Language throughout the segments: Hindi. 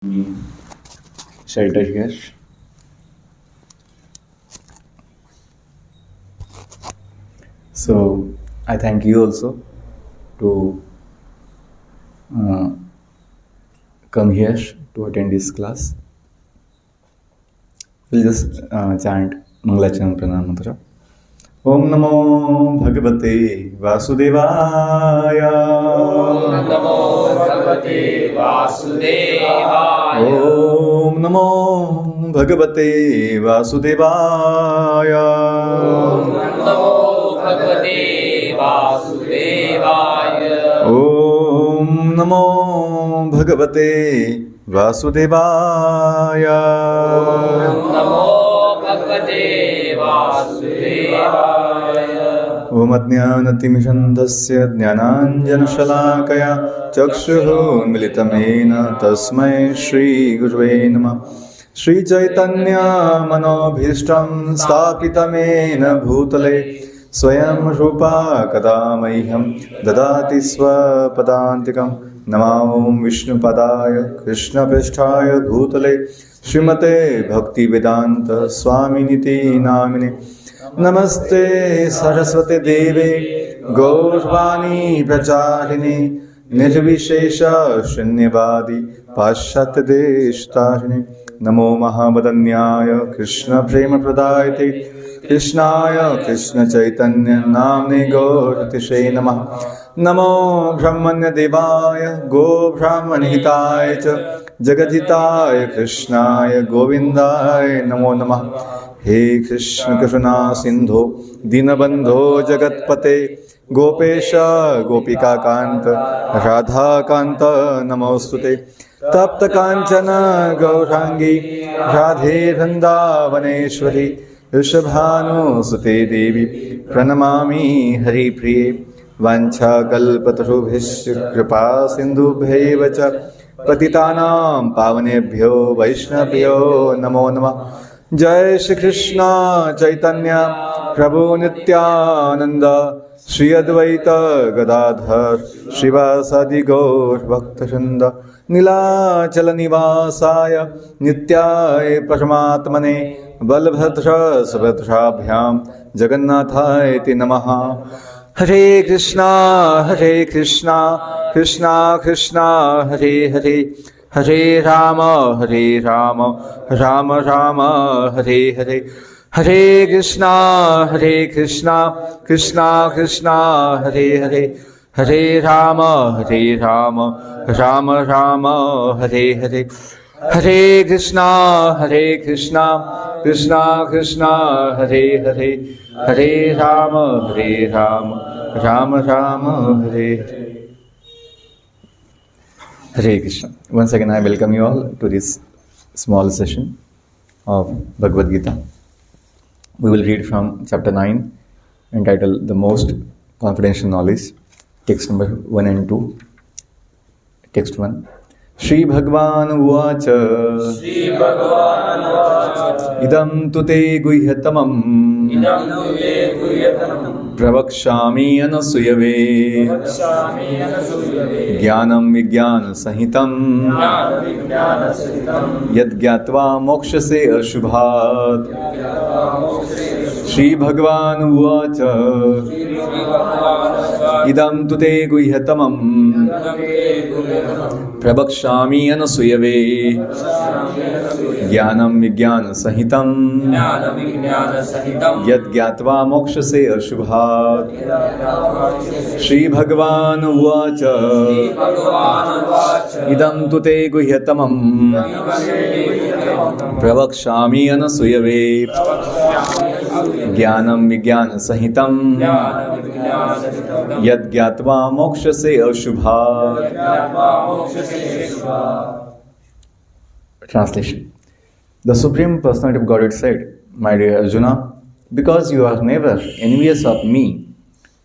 Shelter here. So I thank you also to uh, come here to attend this class. We'll just chant Mangalachanam Pranam Mantra. Om Namo Bhagavate Vasudevaya. Om Namo Bhagavate Vasudevaya. Om Namo Bhagavate Vasudevaya. Om Namo Bhagavate Vasudevaya. Om Namo Bhagavate Vasudevaya. Om Namo Bhagavate Vasudevaya. Om Ajnanatimishantasya Jnananjanashalakaya Chakshurunmilitamena Tasmai Shri Gurave Namah. Shri Chaitanya Manobhishtam Sthapitamena Bhutale Swayam Rupa Kadamaiham Dadati Swapadantikam. Namam Vishnu Padaya Krishna Pisthaya Bhutale Srimate Bhakti Vedanta Swaminiti Namine. Namaste Saraswate Deve Gaurvani Pracharine Nirvishesha Shunyavadi Pashat Deshtarine. Namo Mahabadanyaya Krishna Prema Pradayate Krishnaya Krishna Chaitanya Namne Gauratishe Namah. Namo Brahmanya Devaya Go Brahmanitaya Cha Jagadhitaya Krishnaya Govindaya Namo Namah. He Krishna Krishna Sindhu Dinabandho Jagatpate Gopesha Gopika Kanta Radha Kanta Namostute Tapta Kanchana Gaurangi Radhe Vrindavaneshwari Rishabhanu Sute Devi Pranamami Hari Priye Vancha Kalpatarubhishya Kripa Sindhubhaiva Cha Patitanam Pavanebhyo Vaishnavyo Namo Namah. Jai Shri Krishna Chaitanya Prabhu Nityananda Shri Advaita Gadadhar Shrivasadi Gaur Bhaktachinda Nilachala Nivasaya Nityaya Paramatmane Balabhadra Subhadrabhyam Jagannathayati Namaha. Hare Krishna Krishna Krishna Hare Hare Hare Rama Rama Rama Hare Hare. Hare Krishna Krishna Krishna Hare Hare. Hare Rama Rama Rama Hare Hare. Hare Krishna Krishna Krishna Hare Hare. Hare Rama Rama Rama Hare Hare. Hare Krishna. Once again, I welcome you all to this small session of Bhagavad Gita. We will read from chapter 9, entitled The Most Confidential Knowledge, text number 1 and 2. Text 1. Shri Bhagavan Uvacha. Shri Bhagavan Uvacha. Idam tute guhyatamam. Idam tute guhyatamam. Pravakshami anasuyave. Vakshami anasuyave. Jnanam Vijnana Sahitam. Jnana Vijnana Sahitam. Yad Gyatva Mokshase Ashubhat. Shri Bhagavan Uvacha. Shri Bhagavan Uvacha. Idam tute guhyatamam. Idam tute guhyatamam. Prabhakshami anasuyave. Jnanam Vijnana Sahitam. Jnana Vijnana Sahitam. Yad Gyatva Mokshase Ashubhat. Shri Bhagavan Uvacha. Shri Bhagavan Uvacha. Idam tute guhyatamam. Pravakshami anasuyave. Jnanam Vijnana Sahitam. Jnana Vijnana Sahitam. Yad Gyatva Mokshase Ashubhat. Translation. The Supreme Personality of Godhead said, My dear Arjuna, because you are never envious of me,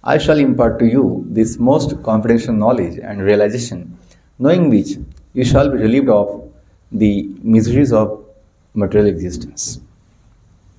I shall impart to you this most confidential knowledge and realization, knowing which you shall be relieved of the miseries of material existence.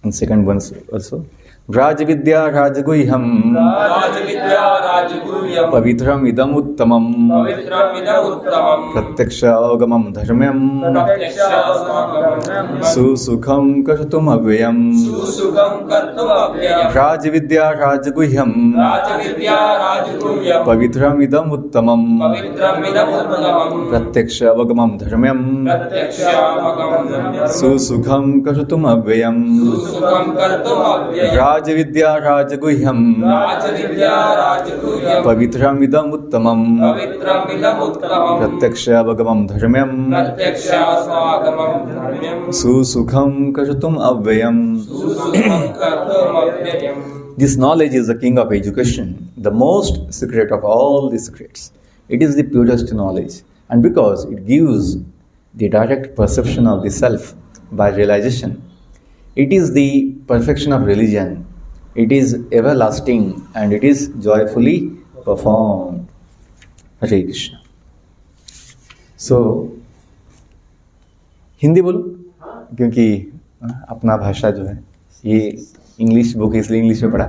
And second one also, राजविद्या राजगुह्यं राजविद्या राजगुह्यं पवित्रम् इदमुत्तमम् पवित्रमिदमुत्तमम् प्रत्यक्ष अवगमं धर्म्यं प्रत्यक्षावगमनं सुसुखं कर्तुमव्ययम् सुसुखं कर्तुमव्ययम् राजविद्या राजगुह्यं राजविद्या राजगुह्यं पवित्रम् इदमुत्तमम् पवित्रमिदमुत्तमम् प्रत्यक्ष अवगमं धर्म्यं प्रत्यक्षावगमनं सुसुखं कर्तुमव्ययम् सुसुखं कर्तुमव्ययम् राजविद्या राजगुह्यं राजविद्या राजगुह्यं पवित्रमिदमुत्तमम् पवित्रमिदमुत्तमम् प्रत्यक्ष अवगमं धर्म्यं प्रत्यक्षास्वागमं धर्म्यं सुसुखं कर्तुम् अव्ययम्. सुसुखं कर्तुमव्ययम्. This knowledge is the king of education, the most secret of all the secrets. It is the purest knowledge, and because it gives the direct perception of the self by realization, it is the perfection of religion. It is everlasting and it is joyfully performed. Hare Krishna. So, Hindi बोलो क्योंकि अपना भाषा जो है ये इंग्लिश बुक इसलिए इंग्लिश में पढ़ा,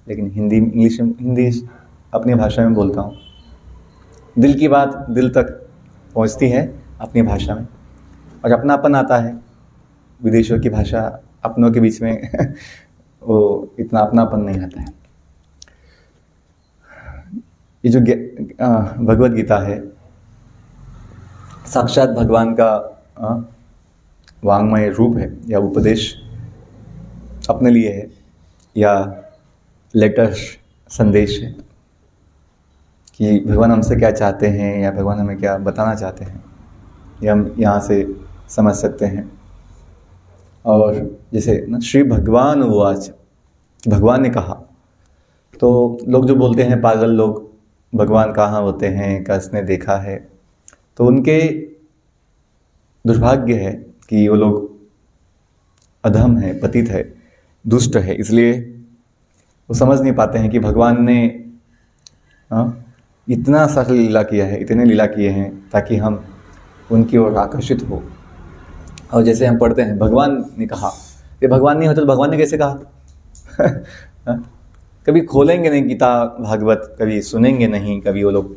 लेकिन हिंदी अपनी भाषा में बोलता हूँ. दिल की बात दिल तक पहुँचती है अपनी भाषा में, और अपनापन आता है. विदेशों की भाषा अपनों के बीच में वो इतना अपनापन नहीं आता है. ये जो भगवत गीता है साक्षात भगवान का वांग्मय रूप है, या उपदेश अपने लिए है, या लेटर संदेश है कि भगवान हमसे क्या चाहते हैं या भगवान हमें क्या बताना चाहते हैं, ये हम यहाँ से समझ सकते हैं. और जैसे ना श्री भगवान उवाच, भगवान ने कहा, तो लोग जो बोलते हैं पागल लोग भगवान कहाँ होते हैं, किसने देखा है, तो उनके दुर्भाग्य है कि वो लोग अधम है, पतित है, दुष्ट है, इसलिए वो समझ नहीं पाते हैं कि भगवान ने इतना सारा लीला किया है, इतने लीला किए हैं ताकि हम उनकी ओर आकर्षित हो. और जैसे हम पढ़ते हैं भगवान ने कहा, ये भगवान नहीं होता तो भगवान ने कैसे कहा? कभी खोलेंगे नहीं गीता भागवत, कभी सुनेंगे नहीं, कभी वो लोग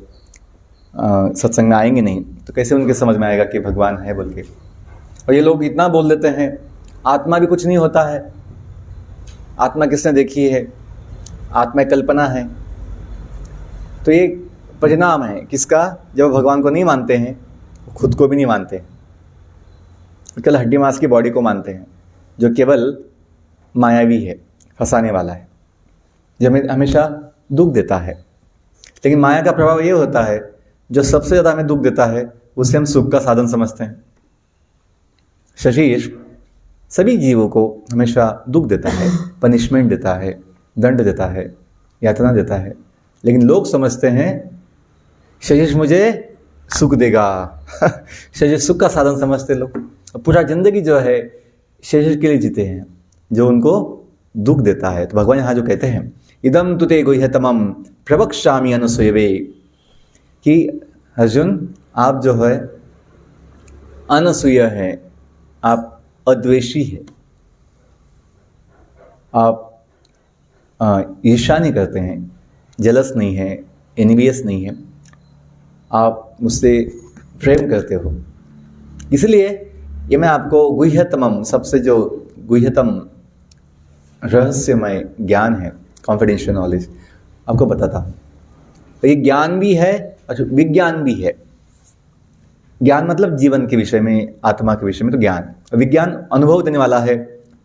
सत्संग में आएंगे नहीं, तो कैसे उनके समझ में आएगा कि भगवान है बोल के. और ये लोग इतना बोल देते हैं आत्मा भी कुछ नहीं होता है, आत्मा किसने देखी है, आत्मा कल्पना है. तो ये परिणाम है किसका? जब भगवान को नहीं मानते हैं, खुद को भी नहीं मानते हैं, केवल हड्डी मांस की बॉडी को मानते हैं जो केवल मायावी है, फंसाने वाला है, जो हमें हमेशा दुख देता है. लेकिन माया का प्रभाव ये होता है जो सबसे ज़्यादा हमें दुख देता है उसे हम सुख का साधन समझते हैं. शरीर सभी जीवों को हमेशा दुख देता है, पनिशमेंट देता है, दंड देता है, यातना देता है. लेकिन लोग समझते हैं शरीर मुझे सुख देगा शरीर सुख का साधन समझते लोग. पूरा जिंदगी जो है शरीर के लिए जीते हैं जो उनको दुख देता है. तो भगवान यहाँ जो कहते हैं इदम तुते गुह्यतमम प्रवक्ष्यामि अनुसूयवे, कि अर्जुन आप जो है अनसूय है, आप अद्वेषी है, आप ईर्ष्या नहीं करते हैं, जलस नहीं है, एनिवियस नहीं है, आप मुझसे प्रेम करते हो. इसलिए ये मैं आपको गुह्यतमम, सबसे जो गुह्यतम रहस्यमय ज्ञान है, कॉन्फिडेंशियल नॉलेज, आपको बताता हूँ. तो ये ज्ञान भी है और विज्ञान भी है. ज्ञान मतलब जीवन के विषय में, आत्मा के विषय में, तो ज्ञान. विज्ञान अनुभव देने वाला है,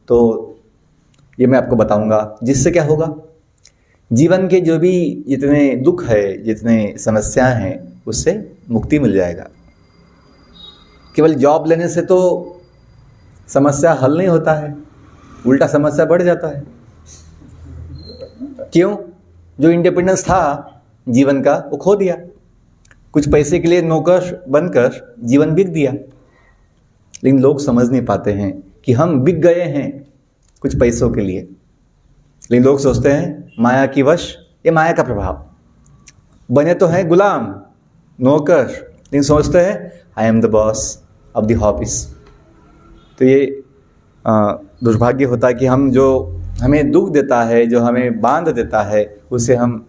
तो ये मैं आपको बताऊंगा जिससे क्या होगा, जीवन के जो भी जितने दुख है, जितने समस्याएं हैं, उससे मुक्ति मिल जाएगा. केवल जॉब लेने से तो समस्या हल नहीं होता है, उल्टा समस्या बढ़ जाता है. क्यों? जो इंडिपेंडेंस था जीवन का वो खो दिया, कुछ पैसे के लिए नौकर बनकर जीवन बिक दिया. लेकिन लोग समझ नहीं पाते हैं कि हम बिक गए हैं कुछ पैसों के लिए. लेकिन लोग सोचते हैं माया की वश, ये माया का प्रभाव, बने तो हैं गुलाम, नौकर, लेकिन सोचते हैं I am the boss of the office. तो ये दुर्भाग्य होता है कि हम जो हमें दुख देता है, जो हमें बांध देता है, उसे हम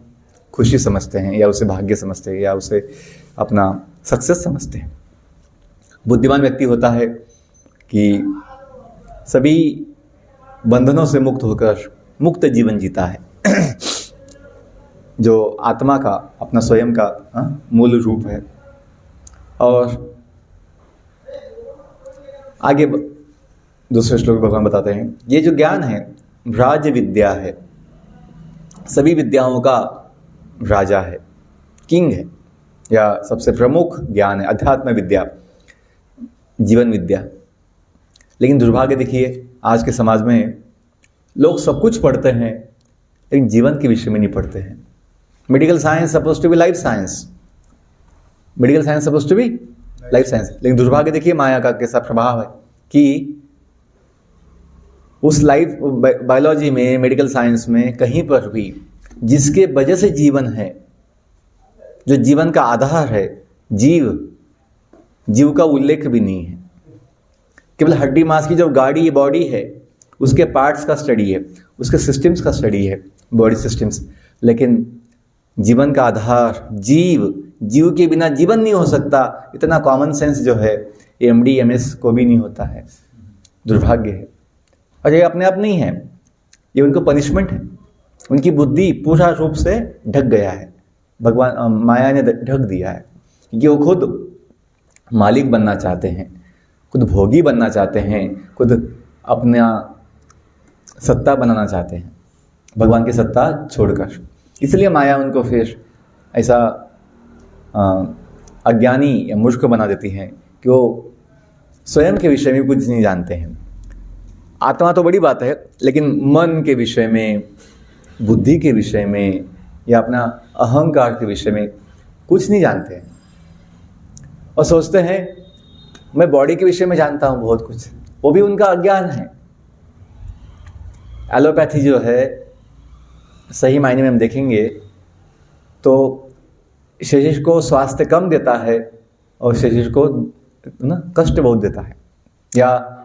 खुशी समझते हैं या उसे भाग्य समझते हैं या उसे अपना सक्सेस समझते हैं। बुद्धिमान व्यक्ति होता है कि सभी बंधनों से मुक्त होकर मुक्त जीवन जीता है जो आत्मा का, अपना स्वयं का मूल रूप है। और आगे दूसरे श्लोक भगवान बताते हैं, ये जो ज्ञान है राज विद्या है, सभी विद्याओं का राजा है, किंग है, या सबसे प्रमुख ज्ञान है अध्यात्म विद्या, जीवन विद्या। लेकिन दुर्भाग्य देखिए, आज के समाज में लोग सब कुछ पढ़ते हैं लेकिन जीवन के विषय में नहीं पढ़ते हैं। Medical science suppose to be life science, medical science suppose to be life science, लेकिन दुर्भाग्य देखिए माया का कैसा प्रभाव है कि उस लाइफ बायोलॉजी में, मेडिकल साइंस में कहीं पर भी जिसके वजह से जीवन है, जो जीवन का आधार है, जीव का उल्लेख भी नहीं है। केवल हड्डी मांस की जो गाड़ी बॉडी है उसके पार्ट्स का स्टडी है, उसके सिस्टम्स का स्टडी है, बॉडी सिस्टम्स, लेकिन जीवन का आधार जीव के बिना जीवन नहीं हो सकता, इतना कॉमन सेंस जो है MD MS को भी नहीं होता है। दुर्भाग्य है। और ये अपने आप नहीं है, ये उनको पनिशमेंट है। उनकी बुद्धि पूरा रूप से ढक गया है, भगवान माया ने ढक दिया है, क्योंकि वो खुद मालिक बनना चाहते हैं, खुद भोगी बनना चाहते हैं, खुद अपना सत्ता बनाना चाहते हैं भगवान की सत्ता छोड़कर। इसलिए माया उनको फिर ऐसा अज्ञानी या मूर्ख बना देती है कि वो स्वयं के विषय में कुछ नहीं जानते हैं। आत्मा तो बड़ी बात है, लेकिन मन के विषय में, बुद्धि के विषय में या अपना अहंकार के विषय में कुछ नहीं जानते हैं और सोचते हैं मैं बॉडी के विषय में जानता हूँ बहुत कुछ। वो भी उनका अज्ञान है। एलोपैथी जो है, सही मायने में हम देखेंगे तो शरीर को स्वास्थ्य कम देता है और शरीर को कष्ट बहुत देता है, या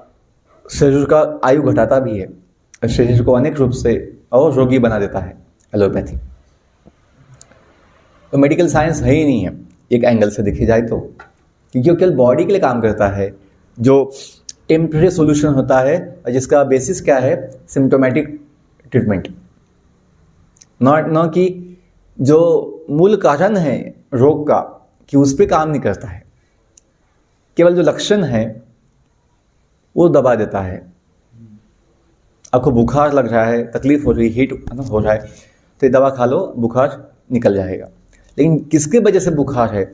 शरीर का आयु घटाता भी है और शरीर को अनेक रूप से और रोगी बना देता है एलोपैथी। तो मेडिकल साइंस है ही नहीं है एक एंगल से देखी जाए तो, क्योंकि वो केवल बॉडी के लिए काम करता है, जो टेम्परेरी सॉल्यूशन होता है और जिसका बेसिस क्या है, सिम्टोमेटिक ट्रीटमेंट, न कि जो मूल कारण है रोग का, कि उस पर काम नहीं करता है। केवल जो लक्षण है वो दबा देता है। आपको बुखार लग रहा है, तकलीफ हो रही, हीट हो रहा है, तो ये दवा खा लो, बुखार निकल जाएगा। लेकिन किसके वजह से बुखार है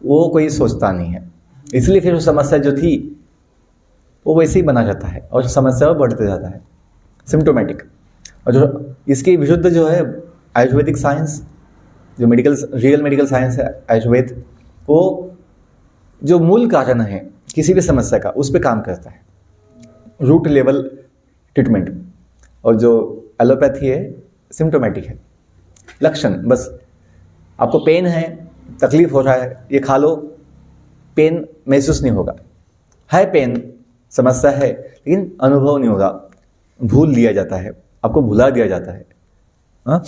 वो कोई सोचता नहीं है। इसलिए फिर वो समस्या जो थी वो वैसे ही बना जाता है और समस्या बढ़ते जाता है, सिम्टोमेटिक। और जो इसके विरुद्ध जो है आयुर्वेदिक साइंस, जो रियल मेडिकल साइंस है आयुर्वेद, वो जो मूल कारण है किसी भी समस्या का उस पर काम करता है, रूट लेवल ट्रीटमेंट। और जो एलोपैथी है सिम्टोमेटिक है, लक्षण, बस आपको पेन है, तकलीफ हो रहा है, ये खा लो, पेन महसूस नहीं होगा, है पेन, समस्या है, लेकिन अनुभव नहीं होगा, भूल लिया जाता है, आपको भुला दिया जाता है। हाँ,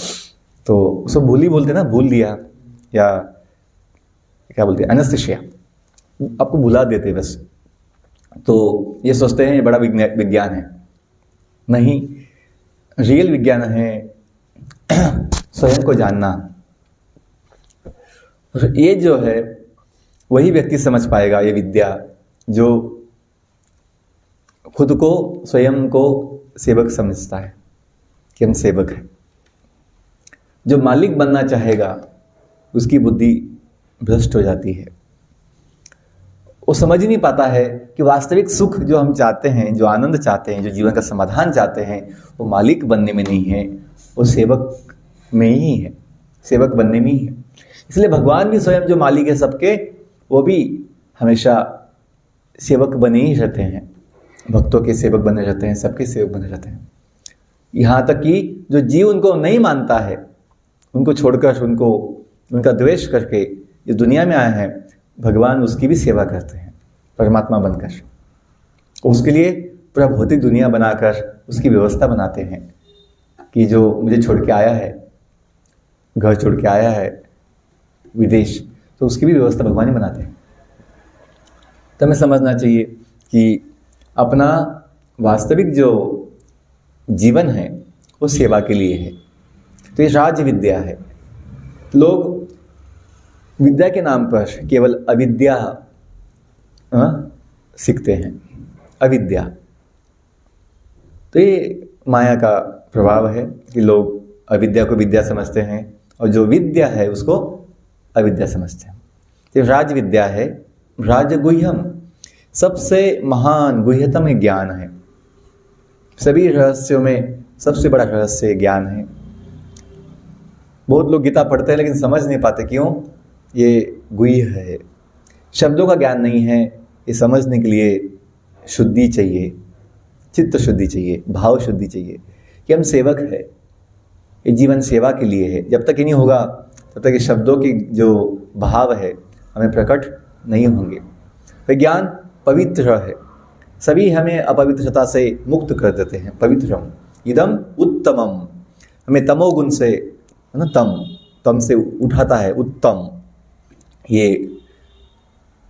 तो उसको भूल ही बोलते ना, भूल दिया, या क्या बोलते हैं, एनेस्थीसिया, आपको भुला देते बस। तो ये सोचते हैं ये बड़ा विज्ञान है। नहीं, रियल विज्ञान है स्वयं को जानना। ये जो है वही व्यक्ति समझ पाएगा ये विद्या, जो खुद को, स्वयं को सेवक समझता है कि हम सेवक हैं। जो मालिक बनना चाहेगा उसकी बुद्धि भ्रष्ट हो जाती है। वो समझ ही नहीं पाता है कि वास्तविक सुख जो हम चाहते हैं, जो आनंद चाहते हैं, जो जीवन का समाधान चाहते हैं, वो मालिक बनने में नहीं है, वो सेवक में ही है, सेवक बनने में ही है। इसलिए भगवान भी स्वयं जो मालिक है सबके, वो भी हमेशा सेवक बने ही रहते हैं, भक्तों के सेवक बने रहते हैं, सबके सेवक बने रहते हैं। यहाँ तक कि जो जीव उनको नहीं मानता है, उनको छोड़कर, उनका द्वेष करके इस दुनिया में आए हैं, भगवान उसकी भी सेवा करते हैं परमात्मा बनकर। उसके लिए पूरा भौतिक दुनिया बनाकर उसकी व्यवस्था बनाते हैं कि जो मुझे छोड़ के आया है, घर छोड़ के आया है विदेश, तो उसकी भी व्यवस्था भगवान ही बनाते हैं। तो हमें समझना चाहिए कि अपना वास्तविक जो जीवन है वो सेवा के लिए है। तो ये राज विद्या है। लोग विद्या के नाम पर केवल अविद्या सीखते हैं, अविद्या। तो ये माया का प्रभाव है कि लोग अविद्या को विद्या समझते हैं और जो विद्या है उसको अविद्या समझते हैं। तो राज विद्या है, राजगुह्यम, सबसे महान गुह्यतम ज्ञान है। सभी रहस्यों में सबसे बड़ा रहस्य ज्ञान है। बहुत लोग गीता पढ़ते हैं लेकिन समझ नहीं पाते, क्यों? ये गुह्य है, शब्दों का ज्ञान नहीं है। ये समझने के लिए शुद्धि चाहिए, चित्त शुद्धि चाहिए, भाव शुद्धि चाहिए कि हम सेवक है, ये जीवन सेवा के लिए है। जब तक ये नहीं होगा तब तक ये शब्दों की जो भाव है हमें प्रकट नहीं होंगे। विज्ञान पवित्र है, सभी हमें अपवित्रता से मुक्त कर देते हैं। पवित्रम इदम उत्तमम, हमें तमोगुण से, है ना, तम से उठाता है, उत्तम। ये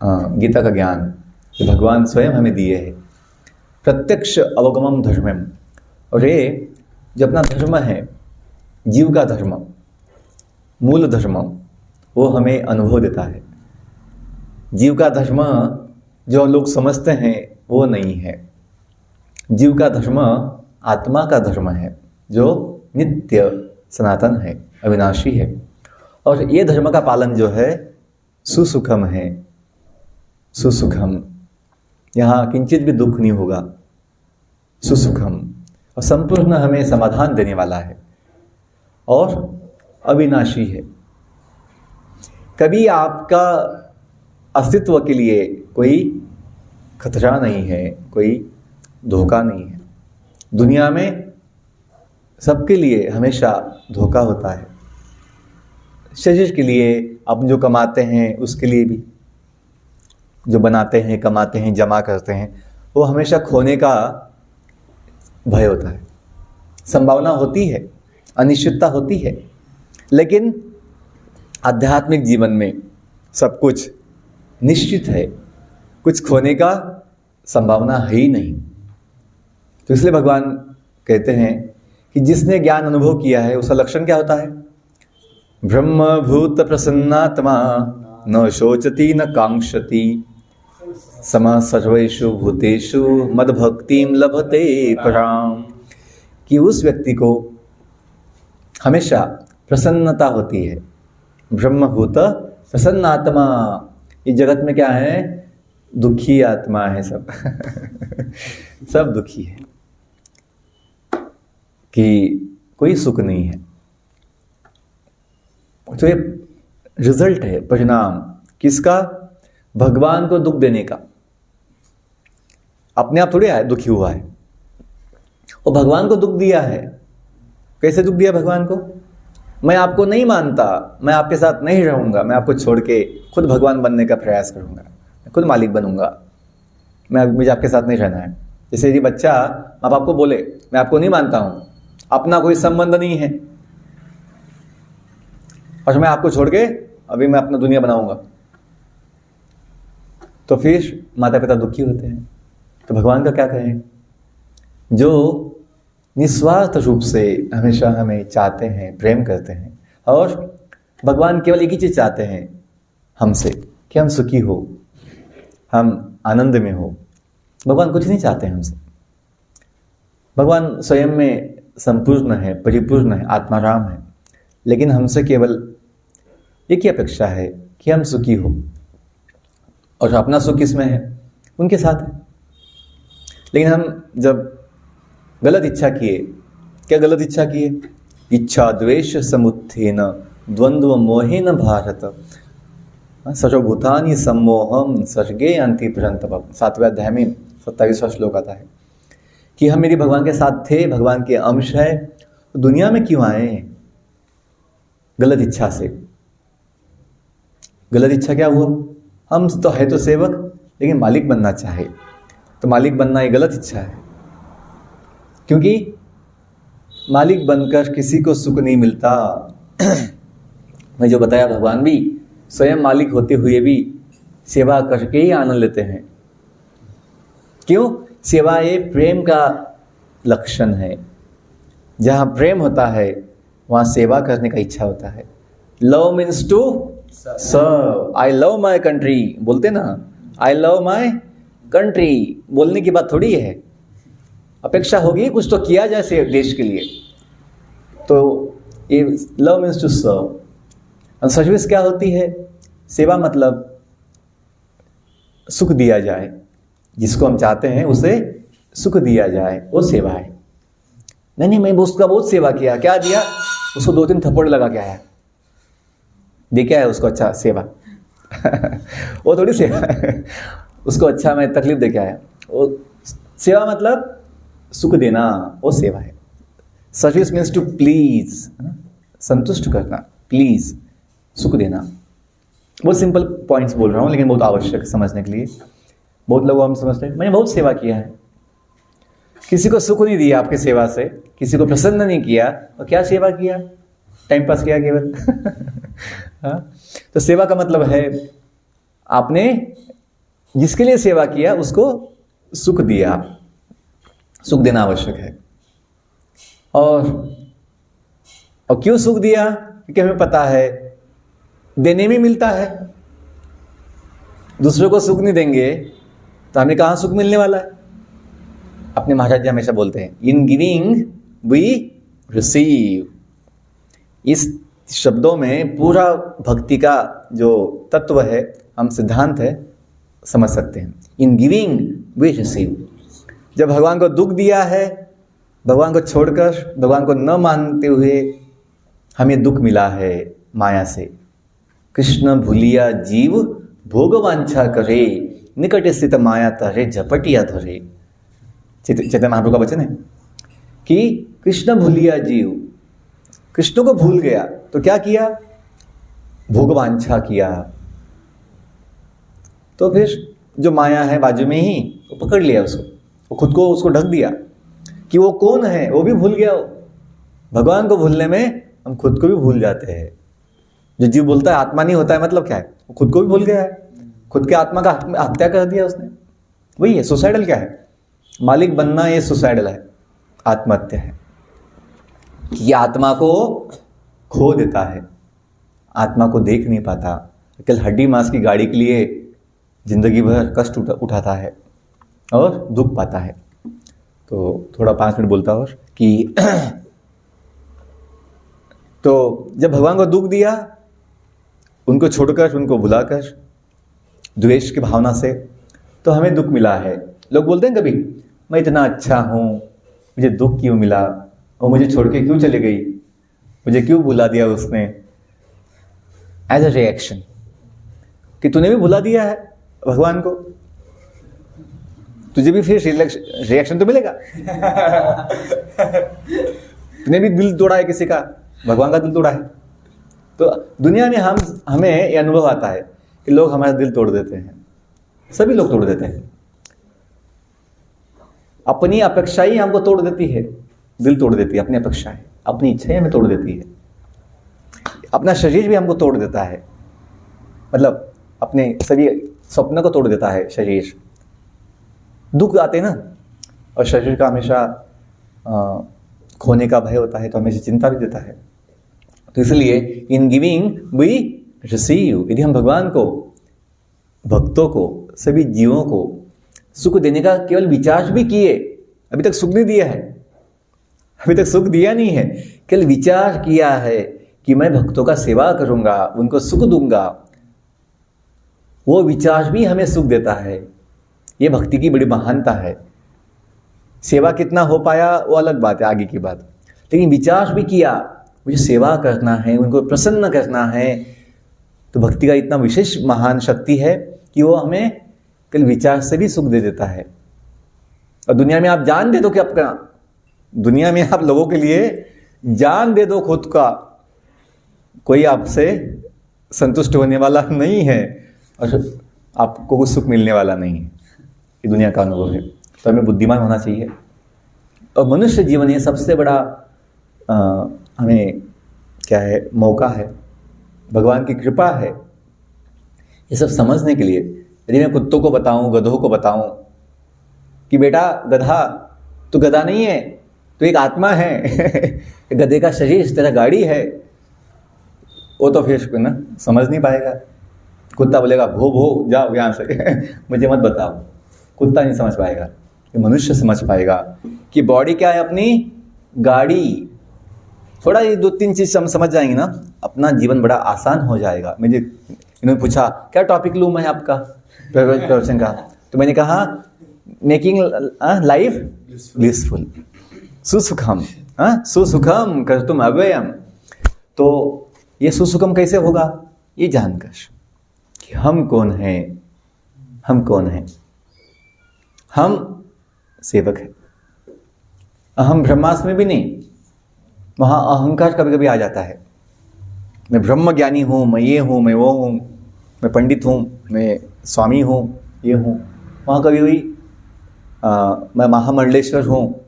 गीता का ज्ञान जो भगवान स्वयं हमें दिए है, प्रत्यक्ष अवगमम धर्मम। और ये जो अपना धर्म है, जीव का धर्म, मूल धर्म, वो हमें अनुभव देता है। जीव का धर्म जो लोग समझते हैं वो नहीं है। जीव का धर्म आत्मा का धर्म है जो नित्य सनातन है, अविनाशी है। और ये धर्म का पालन जो है सुसुखम है, सुसुखम, यहाँ किंचित भी दुख नहीं होगा, सुसुखम, और संपूर्ण हमें समाधान देने वाला है और अविनाशी है। कभी आपका अस्तित्व के लिए कोई खतरा नहीं है, कोई धोखा नहीं है। दुनिया में सबके लिए हमेशा धोखा होता है। शरीर के लिए आप जो कमाते हैं उसके लिए भी, जो बनाते हैं, कमाते हैं, जमा करते हैं, वो हमेशा खोने का भय होता है, संभावना होती है, अनिश्चितता होती है। लेकिन आध्यात्मिक जीवन में सब कुछ निश्चित है, कुछ खोने का संभावना है ही नहीं। तो इसलिए भगवान कहते हैं कि जिसने ज्ञान अनुभव किया है उसका लक्षण क्या होता है? ब्रह्मभूत प्रसन्नात्मा न शोचति न कांक्षति सम सर्वेषु भूतेषु मद्भक्तिम लभते पराम। कि उस व्यक्ति को हमेशा प्रसन्नता होती है। ब्रह्मभूत प्रसन्नात्मा, इस जगत में क्या है? दुखी आत्मा है सब सब दुखी है, कि कोई सुख नहीं है। तो ये रिजल्ट है, परिणाम किसका? भगवान को दुख देने का। अपने आप थोड़ी आया दुखी हुआ है, और भगवान को दुख दिया है। कैसे दुख दिया भगवान को? मैं आपको नहीं मानता, मैं आपके साथ नहीं रहूंगा, मैं आपको छोड़ के खुद भगवान बनने का प्रयास करूंगा, खुद मालिक बनूंगा, मुझे आपके साथ नहीं रहना है। जैसे यदि बच्चा माँ बाप को बोले मैं आपको नहीं मानता हूं, अपना कोई संबंध नहीं है, और मैं आपको छोड़ के अभी मैं अपना दुनिया बनाऊंगा, तो फिर माता पिता दुखी होते हैं। तो भगवान का क्या कहें? जो निस्वार्थ रूप से हमेशा हमें चाहते हैं, प्रेम करते हैं, और भगवान केवल एक ही चीज चाहते हैं हमसे, कि हम सुखी हो, हम आनंद में हो। भगवान कुछ नहीं चाहते हैं हमसे। भगवान स्वयं में संपूर्ण है, परिपूर्ण है, आत्माराम है, लेकिन हमसे केवल एक ही अपेक्षा है कि हम सुखी हो। और अपना सुख किसमें है? उनके साथ है। लेकिन हम जब गलत इच्छा किए, क्या गलत इच्छा किए? इच्छा द्वेष समुत्थेन द्वंद्व मोहेन भारत सर्वभूतानि सम्मोहम सर्गे अंति प्रजंतव। 7वें अध्याय में 27वां श्लोक आता है कि हम मेरे भगवान के साथ थे, भगवान के अंश है, तो दुनिया में क्यों आए? गलत इच्छा से। गलत इच्छा क्या हुआ? हम तो है तो सेवक, लेकिन मालिक बनना चाहे, तो मालिक बनना एक गलत इच्छा है। क्योंकि मालिक बनकर किसी को सुख नहीं मिलता। मैं जो बताया, भगवान भी स्वयं मालिक होते हुए भी सेवा करके ही आनंद लेते हैं। क्यों? सेवा ये प्रेम का लक्षण है। जहाँ प्रेम होता है वहाँ सेवा करने का इच्छा होता है। Love means to serve. I love my country बोलते ना, आई लव माई कंट्री बोलने की बात थोड़ी है। अपेक्षा होगी कुछ तो किया जाए देश के लिए। तो ये लव मीन्स टू सर्व। और सर्विस क्या होती है? सेवा मतलब सुख दिया जाए, जिसको हम चाहते हैं उसे सुख दिया जाए, वो सेवा है। नहीं, मैं उसका बहुत सेवा किया, क्या दिया? उसको 2-3 थप्पड़ लगा के आया, दे क्या है उसको अच्छा सेवा। वो थोड़ी सेवा है। उसको अच्छा मैं तकलीफ दे के आया। वो सेवा मतलब सुख देना, वो सेवा है। सर्विस मीन्स टू प्लीज, संतुष्ट करना, प्लीज, सुख देना। बहुत सिंपल पॉइंट्स बोल रहा हूँ, लेकिन बहुत आवश्यक समझने के लिए। बहुत लोग हम समझते हैं मैंने बहुत सेवा किया है, किसी को सुख नहीं दिया आपकी सेवा से, किसी को प्रसन्न नहीं किया, और क्या सेवा किया? टाइम पास किया केवल। हाँ? तो सेवा का मतलब है आपने जिसके लिए सेवा किया उसको सुख दिया। सुख देना आवश्यक है। और क्यों सुख दिया? क्योंकि हमें पता है देने में मिलता है। दूसरों को सुख नहीं देंगे तो हमें कहाँ सुख मिलने वाला है? अपने महाराज जी हमेशा बोलते हैं, इन गिविंग वी रिसीव। इस शब्दों में पूरा भक्ति का जो तत्व है, हम सिद्धांत है, समझ सकते हैं। In giving we receive. जब भगवान को दुख दिया है, भगवान को छोड़कर, भगवान को न मानते हुए हमें दुख मिला है माया से। कृष्ण भूलिया जीव भोग वांछा करे, निकट स्थित माया तरे झपटिया धरे। चैतन्य महाप्रभु का वचन है कि कृष्ण भूलिया जीव, कृष्ण को भूल गया तो क्या किया? भोग वांछा किया। तो फिर जो माया है बाजू में ही, वो पकड़ लिया उसको, वो खुद को उसको ढक दिया कि वो कौन है, वो भी भूल गया। भगवान को भूलने में हम खुद को भी भूल जाते हैं। जो जीव बोलता है आत्मा नहीं होता है, मतलब क्या है? वो खुद को भी भूल गया है, खुद के आत्मा का हत्या कर दिया उसने। वही है सुसाइडल। क्या है? मालिक बनना ये सुसाइडल है, आत्महत्या है। ये आत्मा को खो देता है, आत्मा को देख नहीं पाता, केवल हड्डी मांस की गाड़ी के लिए जिंदगी भर कष्ट उठाता है और दुख पाता है। तो थोड़ा 5 मिनट बोलता और कि तो जब भगवान को दुख दिया, उनको छोड़कर, उनको भुलाकर, द्वेष की भावना से, तो हमें दुख मिला है। लोग बोलते हैं कभी, मैं इतना अच्छा हूँ, मुझे दुख क्यों मिला, वो मुझे छोड़ के क्यों चली गई, मुझे क्यों भुला दिया उसने। एज अ रिएक्शन कि तूने भी भुला दिया है भगवान को, तुझे भी फिर रिएक्शन तो मिलेगा। तूने भी दिल तोड़ा है किसी का, भगवान का दिल तोड़ा है। तो दुनिया में हमें ये अनुभव आता है कि लोग हमारा दिल तोड़ देते हैं, सभी लोग तोड़ देते हैं। अपनी अपेक्षा ही हमको तोड़ देती है, दिल तोड़ देती है। अपनी अपेक्षाएं, अपनी इच्छाएं हमें तोड़ देती है। अपना शरीर भी हमको तोड़ देता है, मतलब अपने सभी सपनों को तोड़ देता है शरीर। दुख आते हैं ना, और शरीर का हमेशा खोने का भय होता है, तो हमेशा चिंता भी देता है। तो इसलिए इन गिविंग वी रिसीव। यदि हम भगवान को, भक्तों को, सभी जीवों को सुख देने का केवल विचार भी किए, अभी तक सुख नहीं दिया है, अभी तक सुख दिया नहीं है, केवल विचार किया है कि मैं भक्तों का सेवा करूंगा, उनको सुख दूंगा, वो विचार भी हमें सुख देता है। ये भक्ति की बड़ी महानता है। सेवा कितना हो पाया वो अलग बात है, आगे की बात। लेकिन विचार भी किया, मुझे सेवा करना है, उनको प्रसन्न करना है, तो भक्ति का इतना विशेष महान शक्ति है कि वो हमें केवल विचार से भी सुख दे देता है। और दुनिया में आप जान दे दो कि आपका, दुनिया में आप लोगों के लिए जान दे दो खुद का, कोई आपसे संतुष्ट होने वाला नहीं है और आपको कुछ सुख मिलने वाला नहीं है। ये दुनिया का अनुभव है। तो हमें बुद्धिमान होना चाहिए और मनुष्य जीवन ये सबसे बड़ा हमें क्या है, मौका है, भगवान की कृपा है ये सब समझने के लिए। यदि मैं कुत्तों को बताऊं, गधों को बताऊं कि बेटा गधा, तू गधा नहीं है, तू एक आत्मा है गधे का शरीर तेरा गाड़ी है, वो तो फिर ना समझ नहीं पाएगा। कुत्ता बोलेगा भो भो जाओ यहाँ से मुझे मत बताओ। कुत्ता नहीं समझ पाएगा। ये मनुष्य समझ पाएगा कि बॉडी क्या है, अपनी गाड़ी। थोड़ा ये 2-3 चीज़ हम समझ जाएंगे ना, अपना जीवन बड़ा आसान हो जाएगा। मुझे इन्होंने पूछा क्या टॉपिक लूँ मैं आपका प्रवचन का, तो मैंने कहा मेकिंग लाइफ ब्लिसफुल, सुसुखम, सुसुखम कर्तुम अव्ययम। तो ये सुसुखम कैसे होगा? ये जानकर कि हम कौन हैं। हम कौन हैं? हम सेवक हैं। अहम ब्रह्मास्मि में भी नहीं, वहाँ अहंकार कभी कभी आ जाता है। मैं ब्रह्म ज्ञानी हूँ, मैं ये हूँ, मैं वो हूँ, मैं पंडित हूँ, मैं स्वामी हूँ, ये हूँ। वहाँ कभी हुई मैं महामंडलेश्वर हूँ,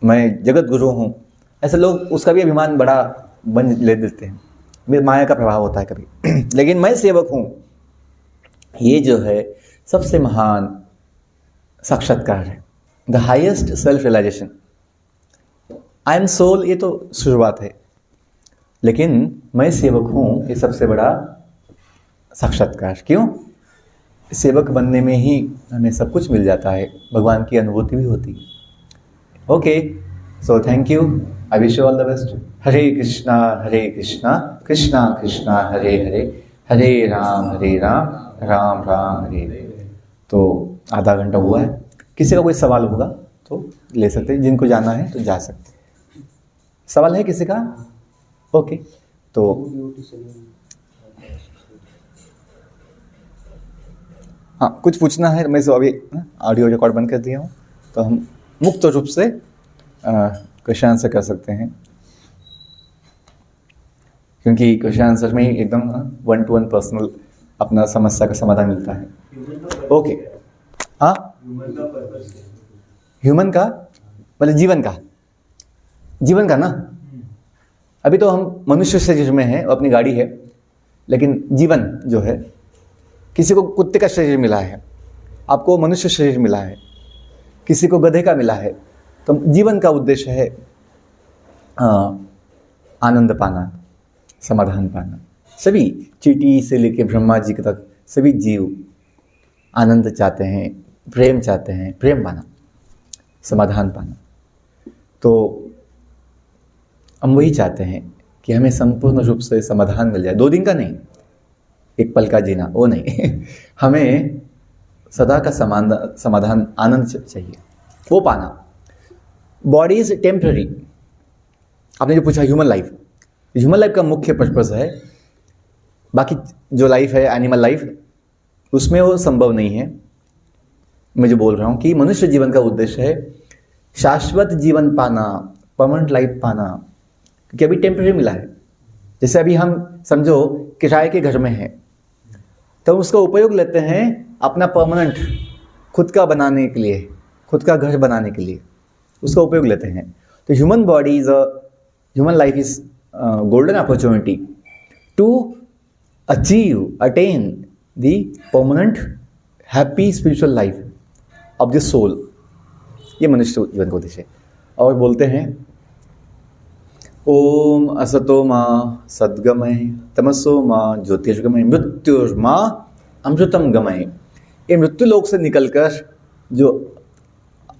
मैं जगत गुरु हूँ। ऐसे लोग उसका भी अभिमान बड़ा बन ले देते हैं, मेरे माया का प्रभाव होता है कभी लेकिन मैं सेवक हूँ, ये जो है सबसे महान साक्षात्कार है, the highest self realization. I am soul, ये तो शुरुआत है, लेकिन मैं सेवक हूँ ये सबसे बड़ा साक्षात्कार। क्यों? सेवक बनने में ही हमें सब कुछ मिल जाता है, भगवान की अनुभूति भी होती है। Okay, so thank you, I wish you all the best. Hare Krishna Krishna Krishna Hare Hare, Hare Ram Ram Ram Hare Hare. तो आधा घंटा हुआ है, किसी का कोई सवाल होगा तो ले सकते हैं, जिनको जाना है तो जा सकते हैं। सवाल है किसी का? ओके, तो हाँ कुछ पूछना है? मैं तो अभी ऑडियो रिकॉर्ड बंद कर दिया हूँ, तो हम मुक्त रूप से क्वेश्चन आंसर कर सकते हैं, क्योंकि क्वेश्चन आंसर में ही एकदम 1-to-1 पर्सनल अपना समस्या का समाधान मिलता है। ओके, हाँ ह्यूमन का मतलब जीवन का ना, अभी तो हम मनुष्य शरीर में हैं, अपनी गाड़ी है, लेकिन जीवन जो है, किसी को कुत्ते का शरीर मिला है, आपको मनुष्य शरीर मिला है, किसी को गधे का मिला है। तो जीवन का उद्देश्य है आनंद पाना, समाधान पाना। सभी चींटी से लेकर ब्रह्मा जी तक सभी जीव आनंद चाहते हैं, प्रेम चाहते हैं, प्रेम पाना, समाधान पाना। तो हम वही चाहते हैं कि हमें संपूर्ण रूप से समाधान मिल जाए। 2 दिन का नहीं, एक पल का जीना, वो नहीं हमें सदा का समाधान, आनंद चाहिए, वो पाना। Body is temporary. आपने जो पूछा ह्यूमन लाइफ का मुख्य पर्पस है, बाकी जो लाइफ है एनिमल लाइफ उसमें वो संभव नहीं है। मैं जो बोल रहा हूँ कि मनुष्य जीवन का उद्देश्य है शाश्वत जीवन पाना, परमानेंट लाइफ पाना, क्योंकि अभी टेम्पररी मिला है। जैसे अभी हम समझो किराए के घर में हैं, तो उसका उपयोग लेते हैं अपना परमानेंट खुद का बनाने के लिए, खुद का घर बनाने के लिए उसका उपयोग लेते हैं। तो human life is golden opportunity to attain the permanent happy spiritual life of the soul. ये मनुष्य जीवन का उद्देश्य है। और बोलते हैं ओम असतो माँ सद्गमय तमसो माँ ज्योतिर्गमय मृत्युर्मा अमृतम गमय। ये मृत्यु लोक से निकलकर जो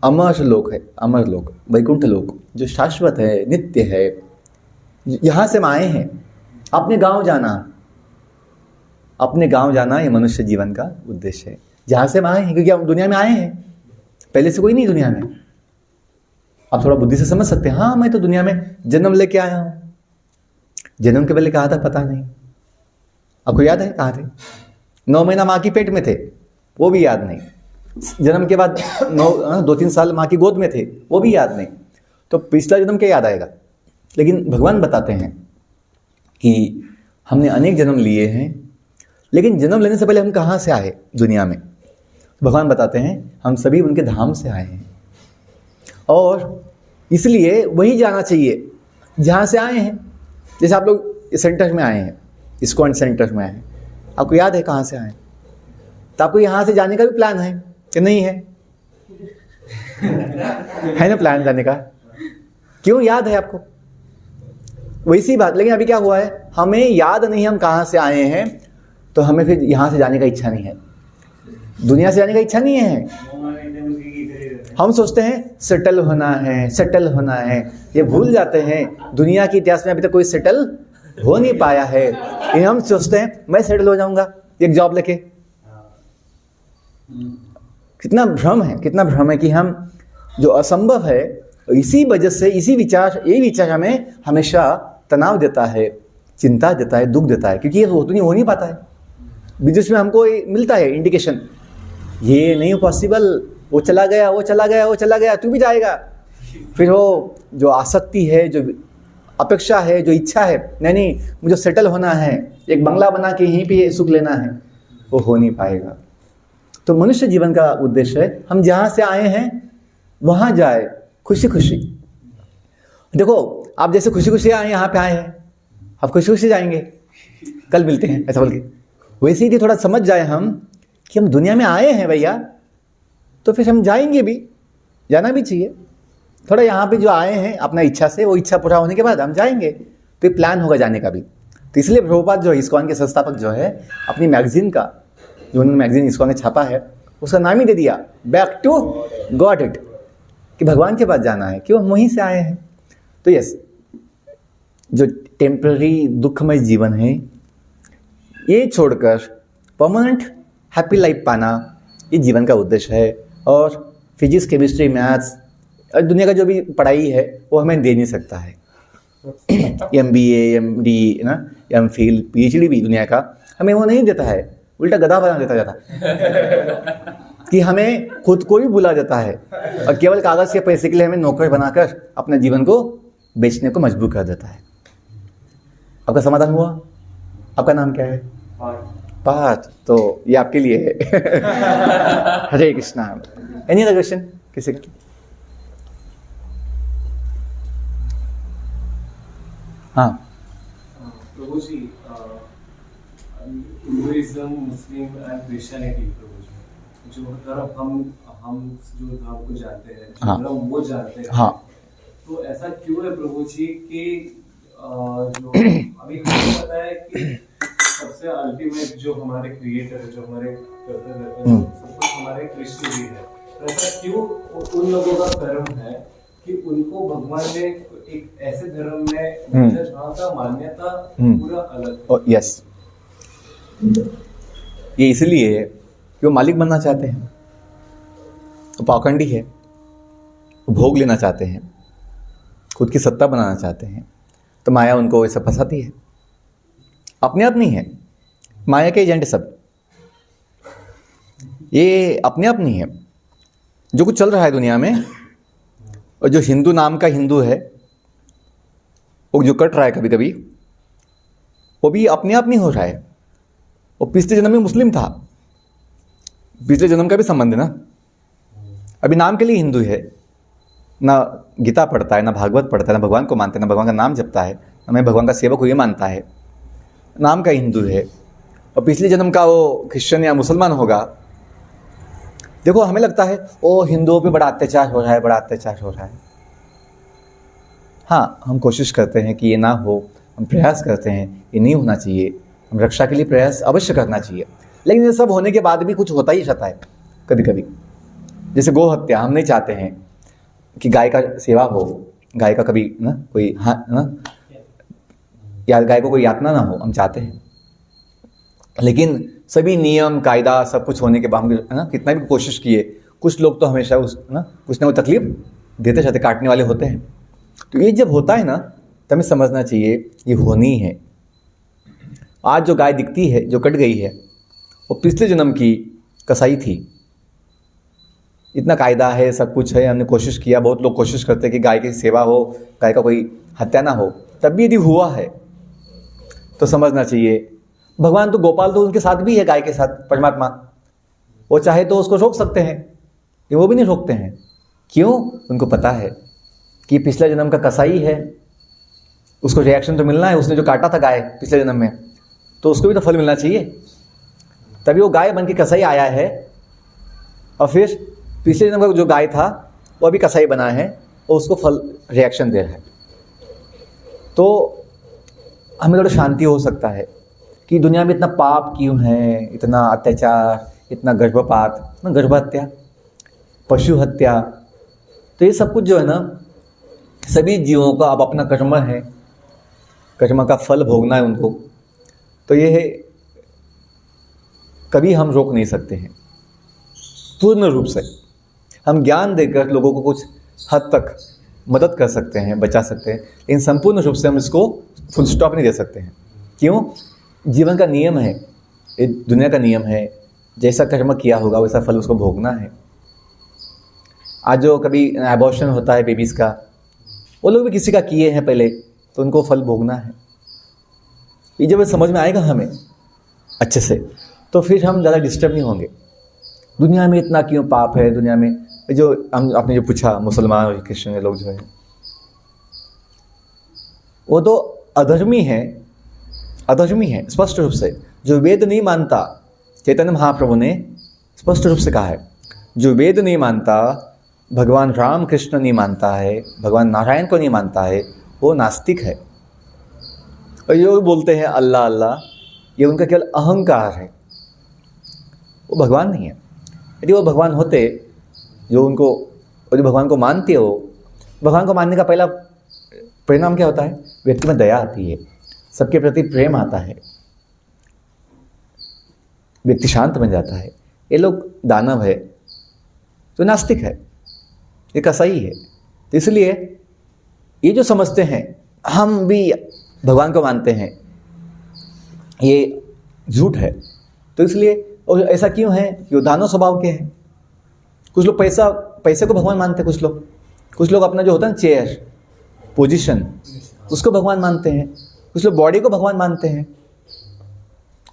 अमर लोक है, अमर लोक, वैकुंठ लोक जो शाश्वत है, नित्य है, यहाँ से हम आए हैं। अपने गांव जाना ये मनुष्य जीवन का उद्देश्य है, जहाँ से हम आए हैं, क्योंकि हम दुनिया में आए हैं, पहले से कोई नहीं दुनिया में। आप थोड़ा बुद्धि से समझ सकते हैं, हाँ मैं तो दुनिया में जन्म लेके आया हूँ। जन्म के पहले कहाँ था पता नहीं, आपको याद है कहाँ थे? 9 महीना माँ की पेट में थे, वो भी याद नहीं। जन्म के बाद 2-3 साल माँ की गोद में थे, वो भी याद नहीं। तो पिछला जन्म क्या याद आएगा? लेकिन भगवान बताते हैं कि हमने अनेक जन्म लिए हैं, लेकिन जन्म लेने से पहले हम कहाँ से आए दुनिया में? भगवान बताते हैं हम सभी उनके धाम से आए हैं। और इसलिए वही जाना चाहिए जहाँ से आए हैं। जैसे आप लोग सेंटर में आए हैं, इस्कॉन सेंटर में आए हैं, आपको याद है कहाँ से आए, तो आपको यहाँ से जाने का भी प्लान है कि नहीं है? है ना प्लान जाने का? क्यों याद है आपको? वैसी बात। लेकिन अभी क्या हुआ है, हमें याद नहीं हम कहाँ से आए हैं, तो हमें फिर यहाँ से जाने का इच्छा नहीं है, दुनिया से जाने का इच्छा नहीं है। हम सोचते हैं सेटल होना है, सेटल होना है। ये भूल जाते हैं दुनिया के इतिहास में अभी तक कोई सेटल हो नहीं पाया है। लेकिन हम सोचते हैं मैं सेटल हो जाऊंगा एक जॉब लेके। कितना भ्रम है, कितना भ्रम है कि हम जो असंभव है, इसी वजह से यही विचार हमें हमेशा तनाव देता है, चिंता देता है, दुख देता है, क्योंकि ये हो नहीं पाता है। बिजनेस में हमको मिलता है इंडिकेशन, ये नहीं पॉसिबल, वो चला गया, तू भी जाएगा। फिर वो जो आसक्ति है, जो अपेक्षा है, जो इच्छा है, नहीं मुझे सेटल होना है, एक बंगला बना के यहीं पे सुख लेना है, वो हो नहीं पाएगा। तो मनुष्य जीवन का उद्देश्य है हम जहाँ से आए हैं वहाँ जाए खुशी खुशी। देखो आप जैसे खुशी खुशी आए, यहाँ पे आए हैं, आप खुशी खुशी जाएंगे, कल मिलते हैं ऐसा बोल के। वैसे ही थोड़ा समझ जाए हम कि हम दुनिया में आए हैं भैया, तो फिर हम जाएंगे भी, जाना भी चाहिए। थोड़ा यहाँ पे जो आए हैं अपना इच्छा से, वो इच्छा पूरा होने के बाद हम जाएंगे, तो प्लान होगा जाने का भी। तो इसलिए प्रभुपाद जो इस्कॉन के संस्थापक जो है, अपनी मैगजीन का, जो उन्होंने मैगजीन इस्कॉन ने छापा है, उसका नाम ही दे दिया बैक टू गॉड इट, कि भगवान के पास जाना है, क्यों हम वहीं से आए हैं। तो यस, जो टेम्पररी दुखमय जीवन है ये छोड़कर परमानेंट हैप्पी लाइफ पाना, ये जीवन का उद्देश्य है। और फिजिक्स, केमिस्ट्री, मैथ्स और दुनिया का जो भी पढ़ाई है वो हमें दे नहीं सकता है। MBA, MD ना, MPhil, PhD भी दुनिया का हमें वो नहीं देता है, उल्टा गधा बना देता जाता कि हमें खुद को भी भुला देता है और केवल कागज के पैसे के लिए हमें नौकर बनाकर अपने जीवन को बेचने को मजबूर कर देता है। आपका समाधान हुआ? आपका नाम क्या है? पार्थ। तो ये आपके लिए है। हरे कृष्णा। एनी अदर क्वेश्चन किसी का? हाँ प्रभु जी, हिंदुइज्म, मुस्लिम एंड क्रिश्चियनिटी, प्रभु जी, जो तरफ हम जो धर्म को जानते हैं, जो धर्म वो जानते हैं, हाँ, तो ऐसा क्यों है प्रभु जी कि जो अभी हमें पता है कि सबसे अल्टीमेट जो हमारे क्रिएटर, जो हमारे सब कुछ हमारे कृष्ण जी है, तो ऐसा क्यों उन लोगों का कर्म है कि उनको भगवान ने एक ऐसे धर्म में भेजा जहाँ का मान्यता पूरा अलग? यस, ये इसलिए है कि वो मालिक बनना चाहते हैं, वो पाखंडी है, वो भोग लेना चाहते हैं, खुद की सत्ता बनाना चाहते हैं। तो माया उनको ऐसा फंसाती है। अपने आप नहीं है, माया के एजेंट सब, ये अपने आप नहीं है। जो कुछ चल रहा है दुनिया में, और जो हिंदू नाम का हिंदू है, वो जो कट रहा है कभी कभी, वो भी अपने आप नहीं हो रहा है। वो पिछले जन्म में मुस्लिम था, पिछले जन्म का भी संबंध है ना। अभी नाम के लिए हिंदू है, ना गीता पढ़ता है, ना भागवत पढ़ता है, ना भगवान को मानता है, ना भगवान का नाम जपता है, ना मैं भगवान का सेवक हुए मानता है, नाम का हिंदू है। और पिछले जन्म का वो क्रिश्चियन या मुसलमान होगा। देखो हमें लगता है ओ हिंदुओं पे बड़ा अत्याचार हो रहा है, बड़ा अत्याचार हो रहा है। हाँ, हम कोशिश करते हैं कि ये ना हो, हम प्रयास करते हैं ये नहीं होना चाहिए, हम रक्षा के लिए प्रयास अवश्य करना चाहिए। लेकिन ये सब होने के बाद भी कुछ होता ही रहता है कभी कभी। जैसे गौ हत्या, हम नहीं चाहते हैं कि गाय का सेवा हो, गाय का कभी ना कोई या गाय को कोई यातना ना हो, हम चाहते हैं। लेकिन सभी नियम कायदा सब कुछ होने के बाद हम ना कितना भी कोशिश किए, कुछ लोग तो हमेशा कुछ ना कोई तकलीफ देते रहते, काटने वाले होते हैं। तो ये जब होता है ना, तो हमें समझना चाहिए ये होनी है। आज जो गाय दिखती है, जो कट गई है, वो पिछले जन्म की कसाई थी। इतना कायदा है, सब कुछ है, हमने कोशिश किया, बहुत लोग कोशिश करते हैं कि गाय की सेवा हो, गाय का कोई हत्या ना हो। तब भी यदि हुआ है तो समझना चाहिए भगवान तो गोपाल तो उनके साथ भी है, गाय के साथ परमात्मा। वो चाहे तो उसको रोक सकते हैं, लेकिन वो भी नहीं रोकते हैं। क्यों? उनको पता है कि पिछले जन्म का कसाई है, उसको रिएक्शन तो मिलना है, उसने जो काटा था गाय पिछले जन्म में, तो उसको भी तो फल मिलना चाहिए। तभी वो गाय बन के कसाई आया है, और फिर पिछले जन्म का जो गाय था वो अभी कसाई बना है और उसको फल रिएक्शन दे रहा है। तो हमें थोड़ा शांति हो सकता है कि दुनिया में इतना पाप क्यों है, इतना अत्याचार, इतना गर्भपात, इतना गर्भ हत्या, पशु हत्या। तो ये सब कुछ जो है ना, सभी जीवों का अब अपना कर्म है, कर्म का फल भोगना है उनको। तो ये है, कभी हम रोक नहीं सकते हैं पूर्ण रूप से। हम ज्ञान देकर लोगों को कुछ हद तक मदद कर सकते हैं, बचा सकते हैं, लेकिन संपूर्ण रूप से हम इसको फुल स्टॉप नहीं दे सकते हैं। क्यों? जीवन का नियम है, ये दुनिया का नियम है, जैसा कर्म किया होगा वैसा फल उसको भोगना है। आज जो कभी एबॉर्शन होता है बेबीज़ का, वो लोग भी किसी का किए हैं पहले, तो उनको फल भोगना है। ये जब समझ में आएगा हमें अच्छे से, तो फिर हम ज़्यादा डिस्टर्ब नहीं होंगे। दुनिया में इतना क्यों पाप है, दुनिया में जो हम आपने जो पूछा मुसलमान और क्रिश्चियन लोग जो है वो तो अधर्मी है, अधर्मी है स्पष्ट रूप से। जो वेद नहीं मानता, चैतन्य महाप्रभु ने स्पष्ट रूप से कहा है, जो वेद नहीं मानता, भगवान राम कृष्ण नहीं मानता है, भगवान नारायण को नहीं मानता है, वो नास्तिक है। और ये बोलते हैं अल्लाह अल्लाह, ये उनका केवल अहंकार है, वो भगवान नहीं है। यदि वो भगवान होते, जो उनको, जो भगवान को मानते हो, भगवान को मानने का पहला परिणाम क्या होता है? व्यक्ति में दया आती है, सबके प्रति प्रेम आता है, व्यक्ति शांत बन जाता है। ये लोग दानव है, तो नास्तिक है, ये कसाई है। तो इसलिए ये जो समझते हैं हम भी भगवान को मानते हैं, ये झूठ है। तो इसलिए, और ऐसा क्यों है कि वो दानव स्वभाव के हैं। कुछ लोग पैसे को भगवान मानते हैं, कुछ लोग अपना जो होता है ना चेयर, पोजीशन, उसको भगवान मानते हैं। कुछ लोग बॉडी को भगवान मानते हैं,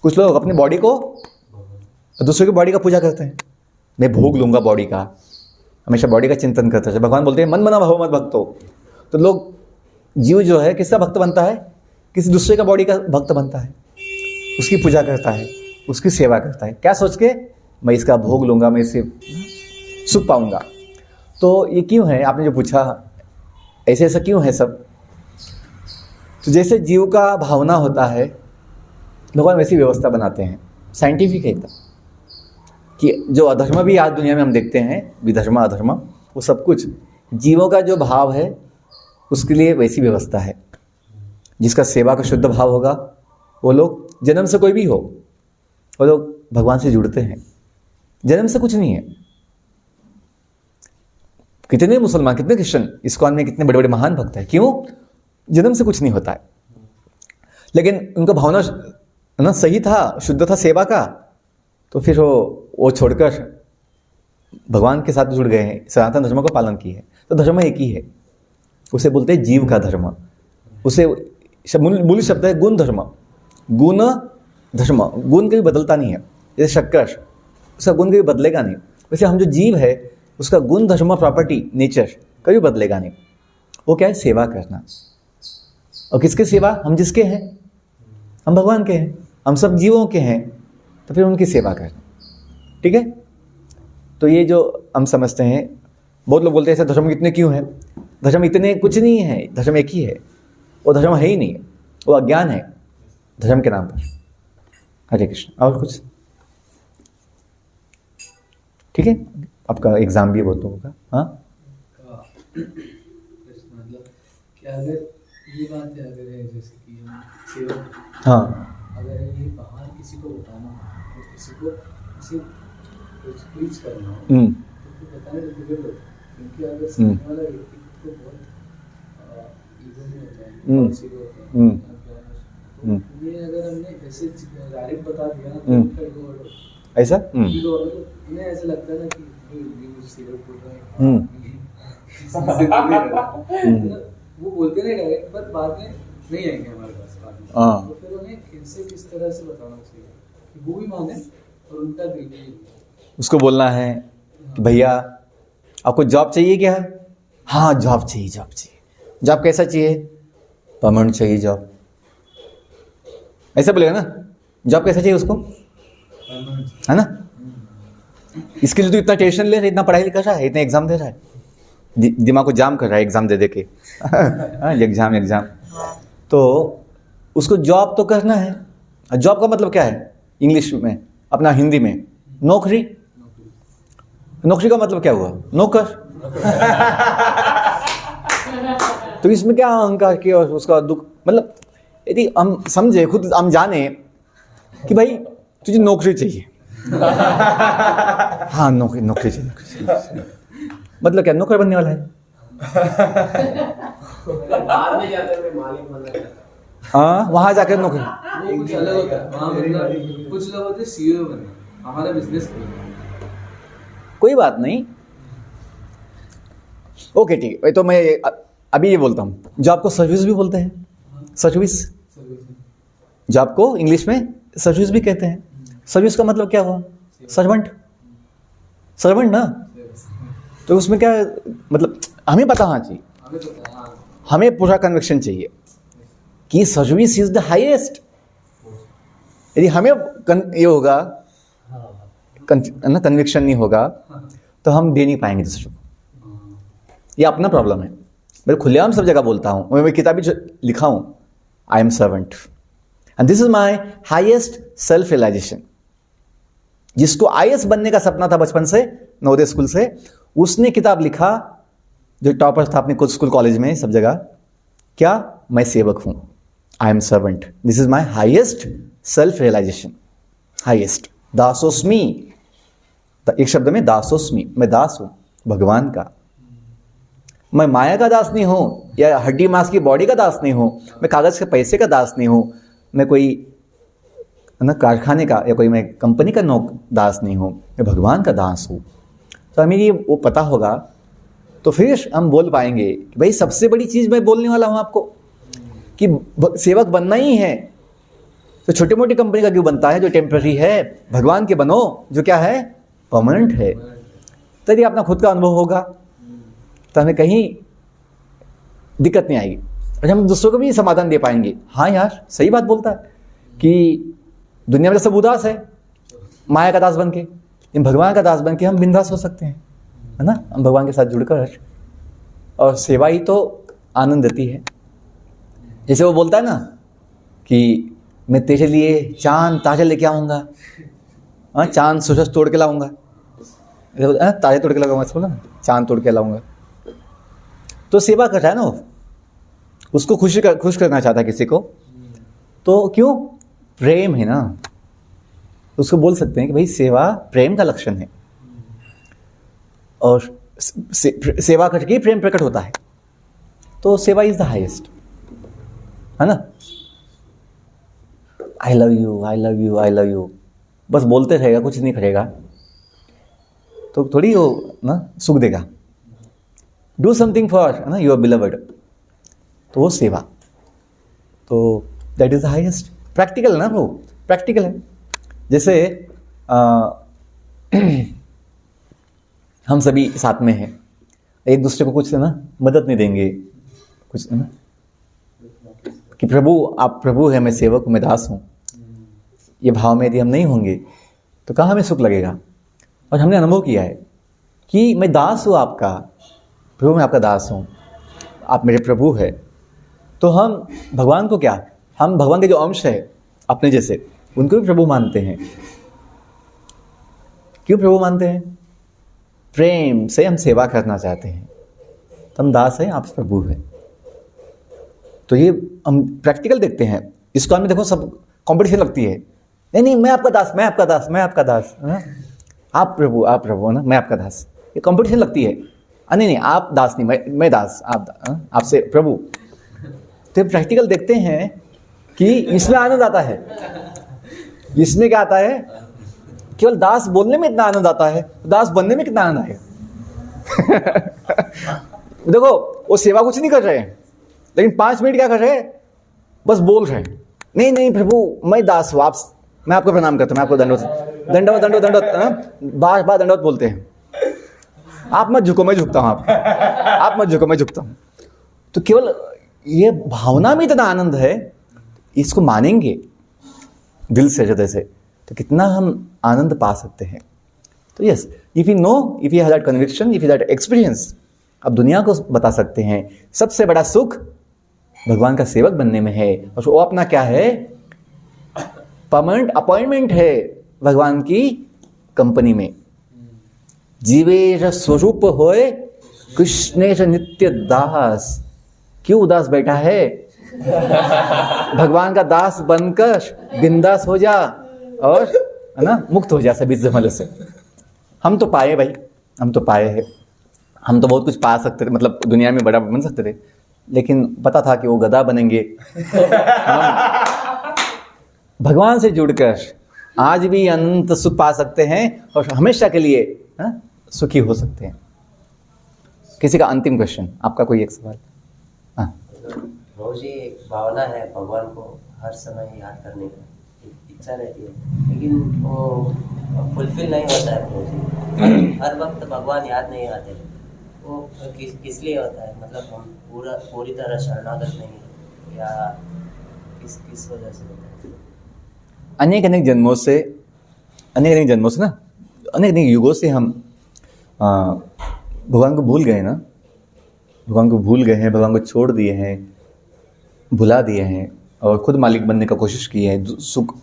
कुछ लोग अपनी बॉडी को, दूसरे की बॉडी का पूजा करते हैं। मैं भोग लूंगा बॉडी का, हमेशा बॉडी का चिंतन करते हैं। भगवान बोलते हैं मन मना भव मत भक्तो। तो लोग, जीव जो है किसका भक्त बनता है? किसी दूसरे का बॉडी का भक्त बनता है, उसकी पूजा करता है, उसकी सेवा करता है, क्या सोच के? मैं इसका भोग लूंगा, मैं इससे सुख पाऊंगा। तो ये क्यों है? आपने जो पूछा, ऐसे ऐसा क्यों है सब? तो जैसे जीव का भावना होता है, भगवान वैसी व्यवस्था बनाते हैं, साइंटिफिक है एकदम, कि जो अधर्म भी आज दुनिया में हम देखते हैं, विधर्म अधर्म, वो सब कुछ जीवों का जो भाव है उसके लिए वैसी व्यवस्था है। जिसका सेवा का शुद्ध भाव होगा, वो लोग जन्म से कोई भी हो, वो लोग भगवान से जुड़ते हैं, जन्म से कुछ नहीं है। कितने मुसलमान, कितने क्रिश्चियन इस्कॉन में कितने बड़े बड़े महान भक्त हैं, क्यों? जन्म से कुछ नहीं होता है, लेकिन उनका भावना ना सही था, शुद्ध था सेवा का, तो फिर वो छोड़कर भगवान के साथ जुड़ गए हैं, सनातन धर्म का पालन किए हैं। तो धर्म एक ही है, उसे बोलते हैं जीव का धर्म। उसे मूल शब्द है गुण धर्म, गुण धर्म। गुण कभी बदलता नहीं है, जैसे शक्कर, उसका गुण कभी बदलेगा नहीं। वैसे हम जो जीव है, उसका गुण धर्म, प्रॉपर्टी, नेचर कभी बदलेगा नहीं। वो क्या है? सेवा करना। और किसके सेवा? हम जिसके हैं, हम भगवान के हैं, हम सब जीवों के हैं, तो फिर उनकी सेवा करना। ठीक है? तो ये जो हम समझते हैं, बहुत लोग बोलते हैं ऐसे धर्म इतने क्यों हैं? धर्म इतने कुछ नहीं है, धर्म एक ही है। वो धर्म है ही नहीं, वो अज्ञान है धर्म के नाम पर। हरे कृष्ण। और कुछ? ठीक है, आपका एग्जाम भी बहुत होगा। हाँ, मतलब क्या अगर ये बात है, अगर है जैसे कि हम सेवा, हाँ, अगर ये बाहर किसी को बताना हो, किसी को किसी कुछ प्रीच करना हो, तो फिर बताने डिफिकल्ट होता है। क्योंकि अगर सामने वाला व्यक्ति को बहुत ईगो में होता है, बहुत ईगो होता है, तो ये अगर हमने ऐसे डायरेक्ट बता दिया ना, तो उनका ईगो हर्ट होता है। ऐसा ईगो उन्हें ऐसा लगता है ना कि ये मुझे सीरियस बोल रहा है, वो बोलते नहीं डायरेक्ट, पर बाद में नहीं आएंगे हमारे पास बाद में। तो फिर उन्हें इनसे किस तरह से बताना चाहिए कि वो भी माने और उनका दिल भी। उसको बोलना है कि भैया आपको जॉब चाहिए क्या? हाँ जॉब चाहिए, जॉब चाहिए। जॉब कैसा चाहिए? परमानेंट चाहिए जॉब। ऐसा बोलेगा ना, जॉब कैसा चाहिए उसको, है ना? इसके लिए तो इतना टेंशन ले रहा है, इतना पढ़ाई कर रहा है, इतने एग्जाम दे रहा है, दिमाग को जाम कर रहा है एग्जाम दे दे के एग्जाम। तो उसको जॉब तो करना है। जॉब का मतलब क्या है इंग्लिश में, अपना हिंदी में? नौकरी। नौकरी का मतलब क्या हुआ? नौकर। तो इसमें क्या अहंकार की और उसका दुख, मतलब यदि हम समझे, खुद हम जाने कि भाई तुझे नौकरी चाहिए, हाँ नौकरी चाहिए। मतलब क्या, नौकर बनने वाला है? बाद में जाकर मैं मालिक बनना चाहता हूँ। हाँ, वहां जाकर नौकरी। वो कुछ अलग होता है, वहाँ मतलब कुछ लोग होते हैं सीईओ बनना, हमारा बिजनेस करना। कोई बात नहीं, ओके ठीक है। तो मैं अभी ये बोलता हूँ, जॉब को सर्विस भी बोलते हैं। सर्विस, जॉब को इंग्लिश में सर्विस भी कहते हैं। सर्विस का मतलब क्या हुआ? सर्वेंट। सर्वेंट ना, तो उसमें क्या मतलब हमें पता होना चाहिए, हमें तो पता है, हाँ। हमें पूरा कन्विक्शन चाहिए कि सर्विस इज द हाईएस्ट। यदि हमें ये होगा ना, कन्विक्शन नहीं होगा, तो हम दे नहीं पाएंगे दूसरों को। ये अपना प्रॉब्लम है। मैं खुलेआम सब जगह बोलता हूँ, मैं किताबी जो लिखा हूँ, I am servant and this is my highest self realization. जिसको आईएएस बनने का सपना था बचपन से, नवोदय स्कूल से, उसने किताब लिखा, जो टॉपर था अपने कुछ स्कूल कॉलेज में सब जगह, क्या? मैं सेवक हूं, I am servant, this is my highest self realisation. Highest दासोस्मी, एक शब्द में दासोस्मी, मैं दास हूं भगवान का। मैं माया का दास नहीं हूं, या हड्डी मांस की बॉडी का दास नहीं हूं, मैं कागज के पैसे का दास नहीं हूं, मैं कोई ना कारखाने का या कोई मैं कंपनी का दास नहीं हूं, मैं भगवान का दास हूं। तो हमें ये वो पता होगा, तो फिर हम बोल पाएंगे कि भाई सबसे बड़ी चीज मैं बोलने वाला हूं आपको कि सेवक बनना ही है। तो छोटी मोटी कंपनी का क्यों बनता है जो टेम्पररी है? भगवान के बनो जो क्या है, परमानेंट है। तो यदि अपना खुद का अनुभव होगा तो हमें कहीं दिक्कत नहीं आएगी, और हम दूसरों को भी समाधान दे पाएंगे। हाँ यार, सही बात बोलता है कि दुनिया में सब उदास है माया का दास बन के, लेकिन भगवान का दास बन के हम बिंदास हो सकते हैं, है ना? हम भगवान के साथ जुड़कर, और सेवा ही तो आनंद देती है। जैसे वो बोलता है ना कि मैं तेरे लिए चांद ताजे लेके आऊँगा, हाँ चांद सूरज तोड़ के लाऊंगा, ताजे तोड़ के लगाऊंगा, बोला चांद तोड़ के लाऊंगा। तो सेवा कर रहा है ना वो, उसको खुश करना चाहता है किसी को, तो क्यों? प्रेम है ना, उसको बोल सकते हैं कि भाई सेवा प्रेम का लक्षण है, और सेवा करके प्रेम प्रकट होता है। तो सेवा इज द हाईएस्ट, है ना? I love you, I love you, I love you, बस बोलते रहेगा, कुछ नहीं करेगा, तो थोड़ी वो ना सुख देगा। डू समथिंग फॉर ना योर बिलवड, तो वो सेवा, तो that is the highest. Practical है ना वो, प्रैक्टिकल है। जैसे हम सभी साथ में हैं, एक दूसरे को कुछ है ना मदद नहीं देंगे, कुछ है ना कि प्रभु आप प्रभु है, मैं सेवक हूँ, मैं दास हूँ, ये भाव में यदि हम नहीं होंगे तो कहाँ हमें सुख लगेगा। और हमने अनुभव किया है कि मैं दास हूँ आपका, प्रभु मैं आपका दास हूँ, आप मेरे प्रभु है। तो हम भगवान को क्या, हम भगवान के जो अंश है अपने जैसे, उनको भी प्रभु मानते हैं। क्यों प्रभु मानते हैं? प्रेम से हम सेवा करना चाहते हैं, तो हम दास हैं, आप प्रभु हैं। तो ये हम प्रैक्टिकल देखते हैं। इसको हमें देखो सब कंपटीशन लगती है, नहीं नहीं मैं आपका दास, मैं आपका दास, मैं आपका दास, आप प्रभु ना, मैं आपका दास, ये कंपटीशन लगती है। नहीं नहीं आप दास नहीं, मैं दास, आप आपसे प्रभु। तो प्रैक्टिकल देखते हैं कि इसमें आनंद आता है। इसमें क्या आता है? केवल दास बोलने में इतना आनंद आता है, दास बनने में कितना आनंद आएगा? देखो वो सेवा कुछ नहीं कर रहे हैं, लेकिन 5 मिनट क्या कर रहे हैं? बस बोल रहे हैं, नहीं नहीं प्रभु मैं दास हूँ, आप, मैं आपको प्रणाम करता हूँ, मैं आपको दंडवत दंडवत दंडवत दंडवत, बार बार दंडवत बोलते हैं। आप मत झुको, मैं झुकता हूँ आप मत झुको, मैं झुकता हूँ। तो केवल ये भावना में इतना आनंद है, इसको मानेंगे दिल से, हृदय से, तो कितना हम आनंद पा सकते हैं। तो yes, if you know, if you have that conviction, if you that experience, आप दुनिया को बता सकते हैं सबसे बड़ा सुख भगवान का सेवक बनने में है। और वो अपना क्या है, परमानेंट अपॉइंटमेंट है भगवान की कंपनी में। जीवेश स्वरूप होए कृष्णेश नित्य दास। क्यों उदास बैठा है? भगवान का दास बनकर बिंदास हो जा और है ना, मुक्त हो जा सभी जमल से। हम तो पाए भाई, हम तो पाए हैं, हम तो बहुत कुछ पा सकते थे, मतलब दुनिया में बड़ा बन सकते थे, लेकिन पता था कि वो गधा बनेंगे। हम भगवान से जुड़कर आज भी अनंत सुख पा सकते हैं और हमेशा के लिए सुखी हो सकते हैं। किसी का अंतिम क्वेश्चन, आपका कोई एक सवाल? हाँ रोज ही एक भावना है भगवान को हर समय याद करने का, एक इच्छा रहती है, लेकिन वो फुलफिल नहीं होता है रोज ही। हर वक्त भगवान याद नहीं आते, वो किस लिए होता है? मतलब हम पूरी तरह शरणागत नहीं है, या किस वजह से होता है? अनेक जन्मों से ना, अनेक युगों से हम भगवान को भूल गए ना, भगवान को भूल गए हैं, भगवान को छोड़ दिए हैं, भुला दिए हैं और खुद मालिक बनने का कोशिश किए हैं, सुख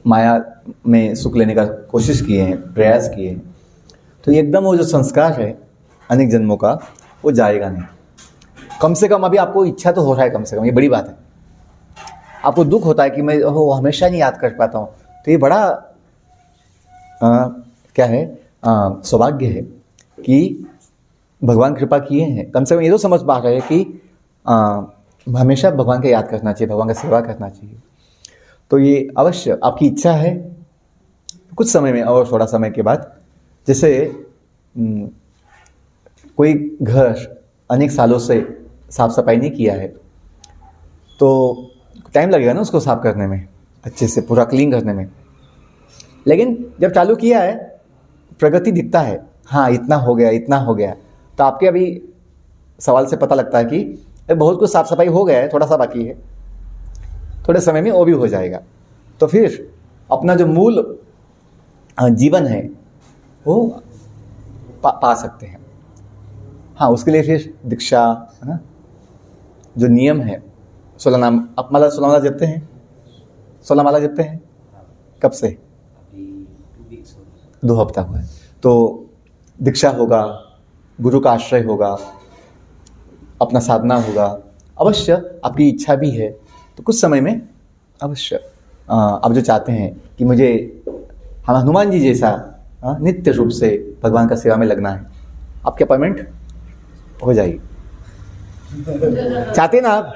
माया में सुख लेने का कोशिश किए हैं, प्रयास किए हैं। तो एकदम वो जो संस्कार है अनेक जन्मों का, वो जाएगा नहीं। कम से कम अभी आपको इच्छा तो हो रहा है, कम से कम, ये बड़ी बात है। आपको दुख होता है कि मैं हमेशा नहीं याद कर पाता हूँ, तो ये बड़ा क्या है, सौभाग्य है कि भगवान कृपा किए हैं। कम से कम ये तो समझ पा रहे हैं कि हमेशा भगवान का याद करना चाहिए, भगवान का सेवा करना चाहिए। तो ये अवश्य आपकी इच्छा है कुछ समय में और थोड़ा समय के बाद, जैसे कोई घर अनेक सालों से साफ सफाई नहीं किया है तो टाइम लगेगा ना उसको साफ करने में, अच्छे से पूरा क्लीन करने में। लेकिन जब चालू किया है प्रगति दिखता है, हाँ इतना हो गया, इतना हो गया। तो आपके अभी सवाल से पता लगता है कि बहुत कुछ साफ सफाई हो गया है, थोड़ा सा बाकी है, थोड़े समय में वो भी हो जाएगा। तो फिर अपना जो मूल जीवन है वो पा सकते हैं। हाँ, उसके लिए फिर दीक्षा है ना, जो नियम है, 16 नाम, आप माला 16 माला जपते हैं? 16 माला जपते हैं? कब से? अभी 2 वीक्स हो गए। 2 हफ्ता हुआ है। तो दीक्षा होगा, गुरु का आश्रय होगा, अपना साधना होगा। अवश्य आपकी इच्छा भी है तो कुछ समय में अवश्य आप जो चाहते हैं कि मुझे हम हनुमान जी जैसा नित्य रूप से भगवान का सेवा में लगना है, आपकी अपॉइंटमेंट हो जाएगी। चाहते हैं ना आप,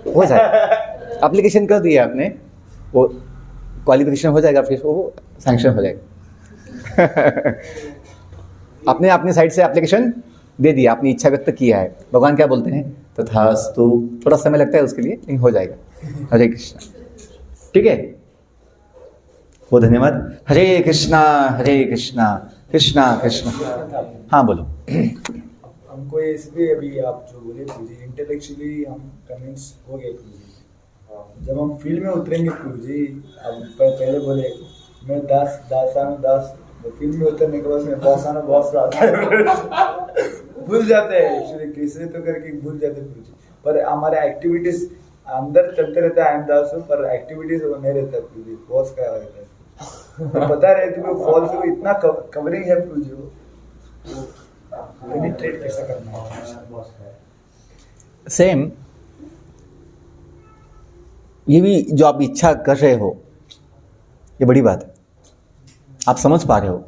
हो जाए। एप्लीकेशन कर दिया आपने, वो क्वालिफिकेशन हो जाएगा, फिर वो सैंक्शन हो जाएगा। आपने अपनी साइड से एप्लीकेशन दे दिया, अपनी इच्छा व्यक्त किया है, भगवान क्या बोलते हैं? तथास्तु। थोड़ा समय लगता है उसके लिए, लेकिन हो जाएगा। हरे कृष्णा। ठीक है, बहुत धन्यवाद। हरे कृष्णा कृष्णा कृष्णा। हाँ बोलो। हमको इसलिए अभी आप जो बोले प्रभु, इंटेलेक्चुअली हम कन्विंस हो गए प्रभु। जब हम फील्ड में उतरेंगे प्रभु जी, अब पहले बोले मैं दास, फील्ड में उतरने के बाद मैं बॉस आता है। भूल जाते हैं एक्चुअली, कैसे तो करके भूल जाते हैं प्रभु जी। पर हमारे एक्टिविटीज अंदर चलते रहता है, आई एम दास, पर एक्टिविटीज वो नहीं रहता प्रभु जी, बॉस का रहता है। तो पता रहे तुम्हें फॉल से इतना कवरिंग है प्रभु जी, वो पेनिट्रेट कैसा करना है। सेम ये भी जो आप इच्छा कर रहे हो, ये बड़ी बात है। आप समझ पा रहे हो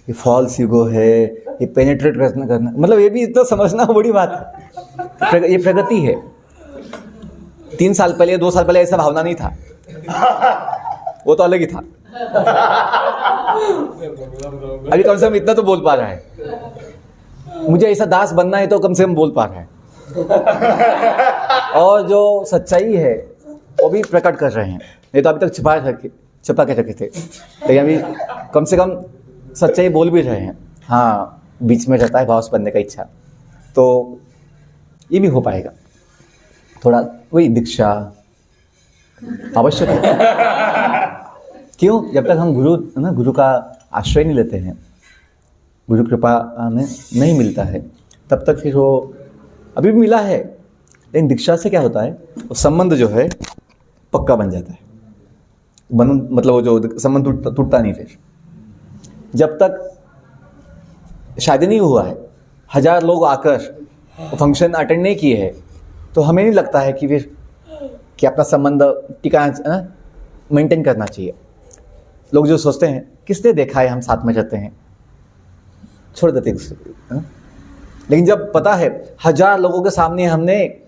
ये फॉल्स ईगो है, ये पेनिट्रेट करना, मतलब ये भी तो समझना बड़ी बात है। ये प्रगति है। 3 साल पहले, 2 साल पहले ऐसा भावना नहीं था, वो तो अलग ही था। अभी कम से कम इतना तो बोल पा रहा है, मुझे ऐसा दास बनना है, तो कम से कम बोल पा रहा है। और जो सच्चाई है वो भी प्रकट कर रहे हैं, नहीं तो अभी तक छिपा के रखे थे, लेकिन अभी कम से कम सच्चाई बोल भी रहे हैं। हाँ, बीच में रहता है भाव से बनने का इच्छा, तो ये भी हो पाएगा। थोड़ा वही दीक्षा आवश्यक है। क्यों? जब तक हम गुरु का आश्रय नहीं लेते हैं, गुरु कृपा हमें नहीं मिलता है, तब तक फिर वो अभी भी मिला है, लेकिन दीक्षा से क्या होता है, वो संबंध जो है पक्का बन जाता है। मतलब वो जो संबंध टूटता नहीं। फिर जब तक शादी नहीं हुआ है, 1000 लोग आकर फंक्शन अटेंड नहीं किए हैं, तो हमें नहीं लगता है कि फिर कि अपना संबंध टिकाना मेंटेन करना चाहिए। लोग जो सोचते हैं किसने देखा है हम साथ में रहते हैं, छोड़ देते हैं। लेकिन जब पता है 1000 लोगों के सामने हमने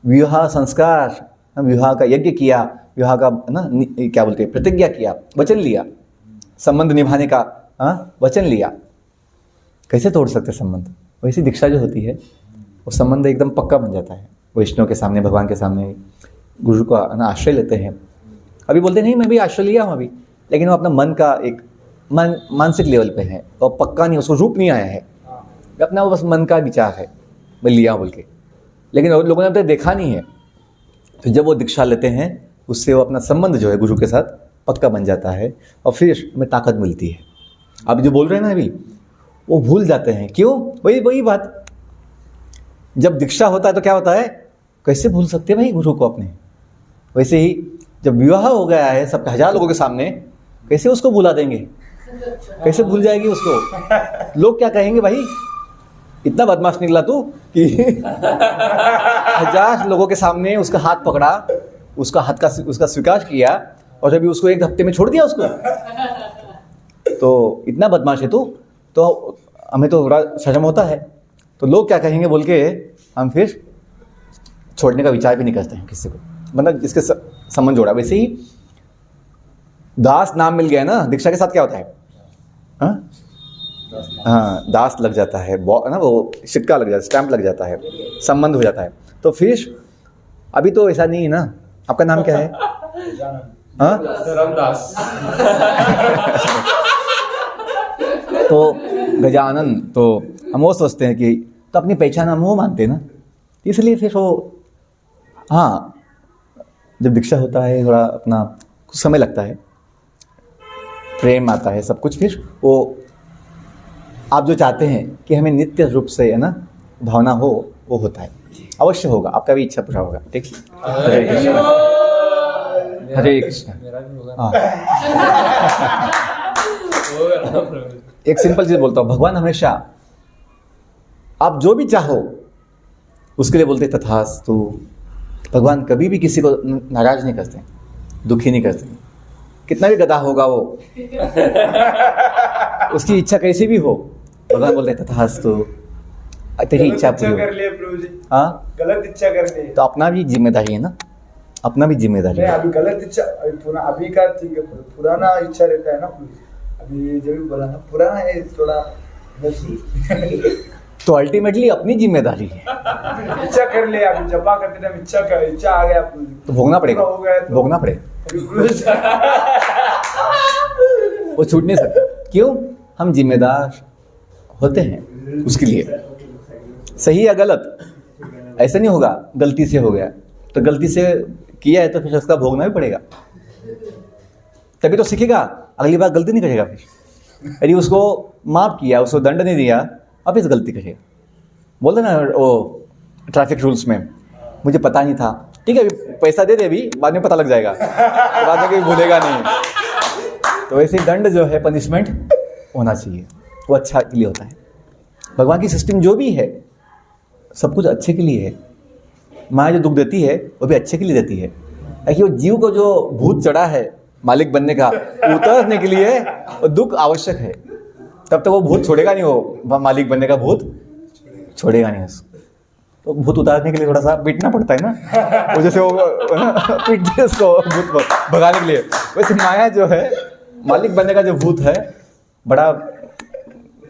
विवाह संस्कार, विवाह का यज्ञ किया, विवाह का क्या बोलते हैं, प्रतिज्ञा किया, वचन लिया, संबंध निभाने का वचन लिया, कैसे तोड़ सकते संबंध? वैसी दीक्षा जो होती है वो संबंध एकदम पक्का बन जाता है। वैष्णव के सामने, भगवान के सामने गुरु का आश्रय लेते हैं। अभी बोलते नहीं मैं भी आश्रय लिया हूँ अभी, लेकिन वो अपना मन का एक मानसिक लेवल पे है, और पक्का नहीं, उसको रूप नहीं आया है, अपना वो बस मन का विचार है, मैं लिया बोल के, लेकिन लोगों ने अब तक देखा नहीं है। तो जब वो दीक्षा लेते हैं, उससे वो अपना संबंध जो है गुरु के साथ पक्का बन जाता है, और फिर हमें ताकत मिलती है। आप जो बोल रहे हैं ना अभी, वो भूल जाते हैं। क्यों? वही बात, जब दीक्षा होता है तो क्या होता है, कैसे भूल सकते हैं भाई गुरु को अपने। वैसे ही जब विवाह हो गया है सब 1000 लोगों के सामने, कैसे उसको भुला देंगे, कैसे भूल जाएगी उसको? लोग क्या कहेंगे, भाई इतना बदमाश निकला तू कि 1000 लोगों के सामने उसका हाथ पकड़ा, उसका स्वीकार किया, और अभी उसको 1 हफ्ते में छोड़ दिया उसको, तो इतना बदमाश है तू। तो हमें तो थोड़ा शर्म होता है, तो लोग क्या कहेंगे बोल के हम फिर छोड़ने का विचार भी नहीं करते हैं किसी को, मतलब जिसके संबंध जोड़ा। वैसे ही दास नाम मिल गया ना, दीक्षा के साथ क्या होता है, हाँ दास लग जाता है ना, वो सिक्का लग जाता है, स्टैंप लग जाता है, संबंध हो जाता है। तो फिर अभी तो ऐसा नहीं है ना। आपका नाम क्या है? रामदास। तो गजानन, तो हम वो सोचते हैं कि तो अपनी पहचान हम वो मानते हैं ना, इसलिए फिर वो हाँ जब दीक्षा होता है थोड़ा अपना कुछ समय लगता है, प्रेम आता है, सब कुछ, फिर वो आप जो चाहते हैं कि हमें नित्य रूप से है ना भावना हो, वो होता है, अवश्य होगा, आपका भी इच्छा पूरा होगा। ठीक, हरे कृष्ण, हरे कृष्ण। हाँ एक सिंपल चीज बोलता हूँ, भगवान हमेशा आप जो भी चाहो उसके लिए बोलते तथास्तु। भगवान कभी भी किसी को नाराज नहीं करते, दुखी नहीं करते, कितना भी गधा होगा वो उसकी इच्छा कैसी भी हो, भगवान बोलते तथास्तु, तेरी इच्छा पूरी कर लिए प्रभु जी। हाँ गलत इच्छा कर लिए तो अपना भी जिम्मेदारी है ना, अपना भी जिम्मेदारी नहीं, है। अभी गलत इच्छा, अभी का ठीक है, पुराना इच्छा रहता है ना प्रभु जी। अभी जब भी बोला ना पुराना है थोड़ा तो अल्टीमेटली अपनी जिम्मेदारी है, इच्छा कर ले, अभी जपा करते टाइम इच्छा आ गया प्रभु जी, तो भोगना पड़ेगा, हो गया तो भोगना पड़ेगा, वो छूट नहीं सकता। क्यों? हम जिम्मेदार होते हैं उसके लिए। सही या गलत ऐसा नहीं होगा, गलती से हो गया तो गलती से किया है तो फिर उसका भोगना भी पड़ेगा, तभी तो सीखेगा, अगली बार गलती नहीं करेगा। फिर यदि उसको माफ किया, उसको दंड नहीं दिया, अब इस गलती करेगा। बोलते ना वो ट्रैफिक रूल्स में, मुझे पता नहीं था, ठीक है अभी पैसा दे दे, अभी बाद में पता लग जाएगा, बाद में कभी भूलेगा नहीं। तो वैसे दंड जो है, पनिशमेंट होना चाहिए, वो अच्छा के लिए होता है। भगवान की सिस्टम जो भी है सब कुछ अच्छे के लिए है। माया जो दुख देती है वो भी अच्छे के लिए देती है, क्योंकि वो जीव को जो भूत चढ़ा है मालिक बनने का, उतरने के लिए वो दुख आवश्यक है, तब तक वो भूत छोड़ेगा नहीं, वो मालिक बनने का भूत छोड़ेगा नहीं उसको। तो भूत उतारने के लिए थोड़ा सा पीटना पड़ता है ना, वो जैसे वो पीटते उसको भूत भगाने के लिए। वैसे माया जो है मालिक बनने का जो भूत है, बड़ा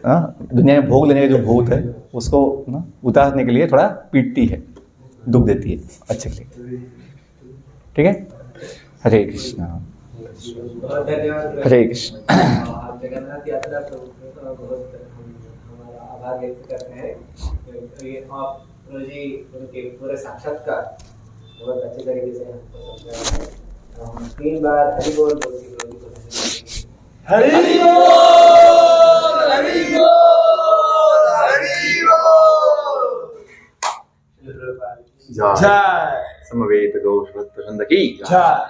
दुनिया में भोग लेने का जो भूत है, उसको ना उतारने के लिए थोड़ा पीटती है, दुख देती है अच्छे के लिए। ठीक है, हरे कृष्णा, हरे कृष्ण। जगन्नाथ यात्रा तो बहुत हमारा आभार व्यक्त करते हैं। ये आप प्रभु जी उनके पूरे साक्षात्कार बहुत अच्छे तरीके से हमको समझाया है। हम 3 बार हरि बोल बोल के प्रभु जी को धन्यवाद देंगे। हरि बोल, हरि बोल, हरि बोल। जय समवेत गौश्वत की जय।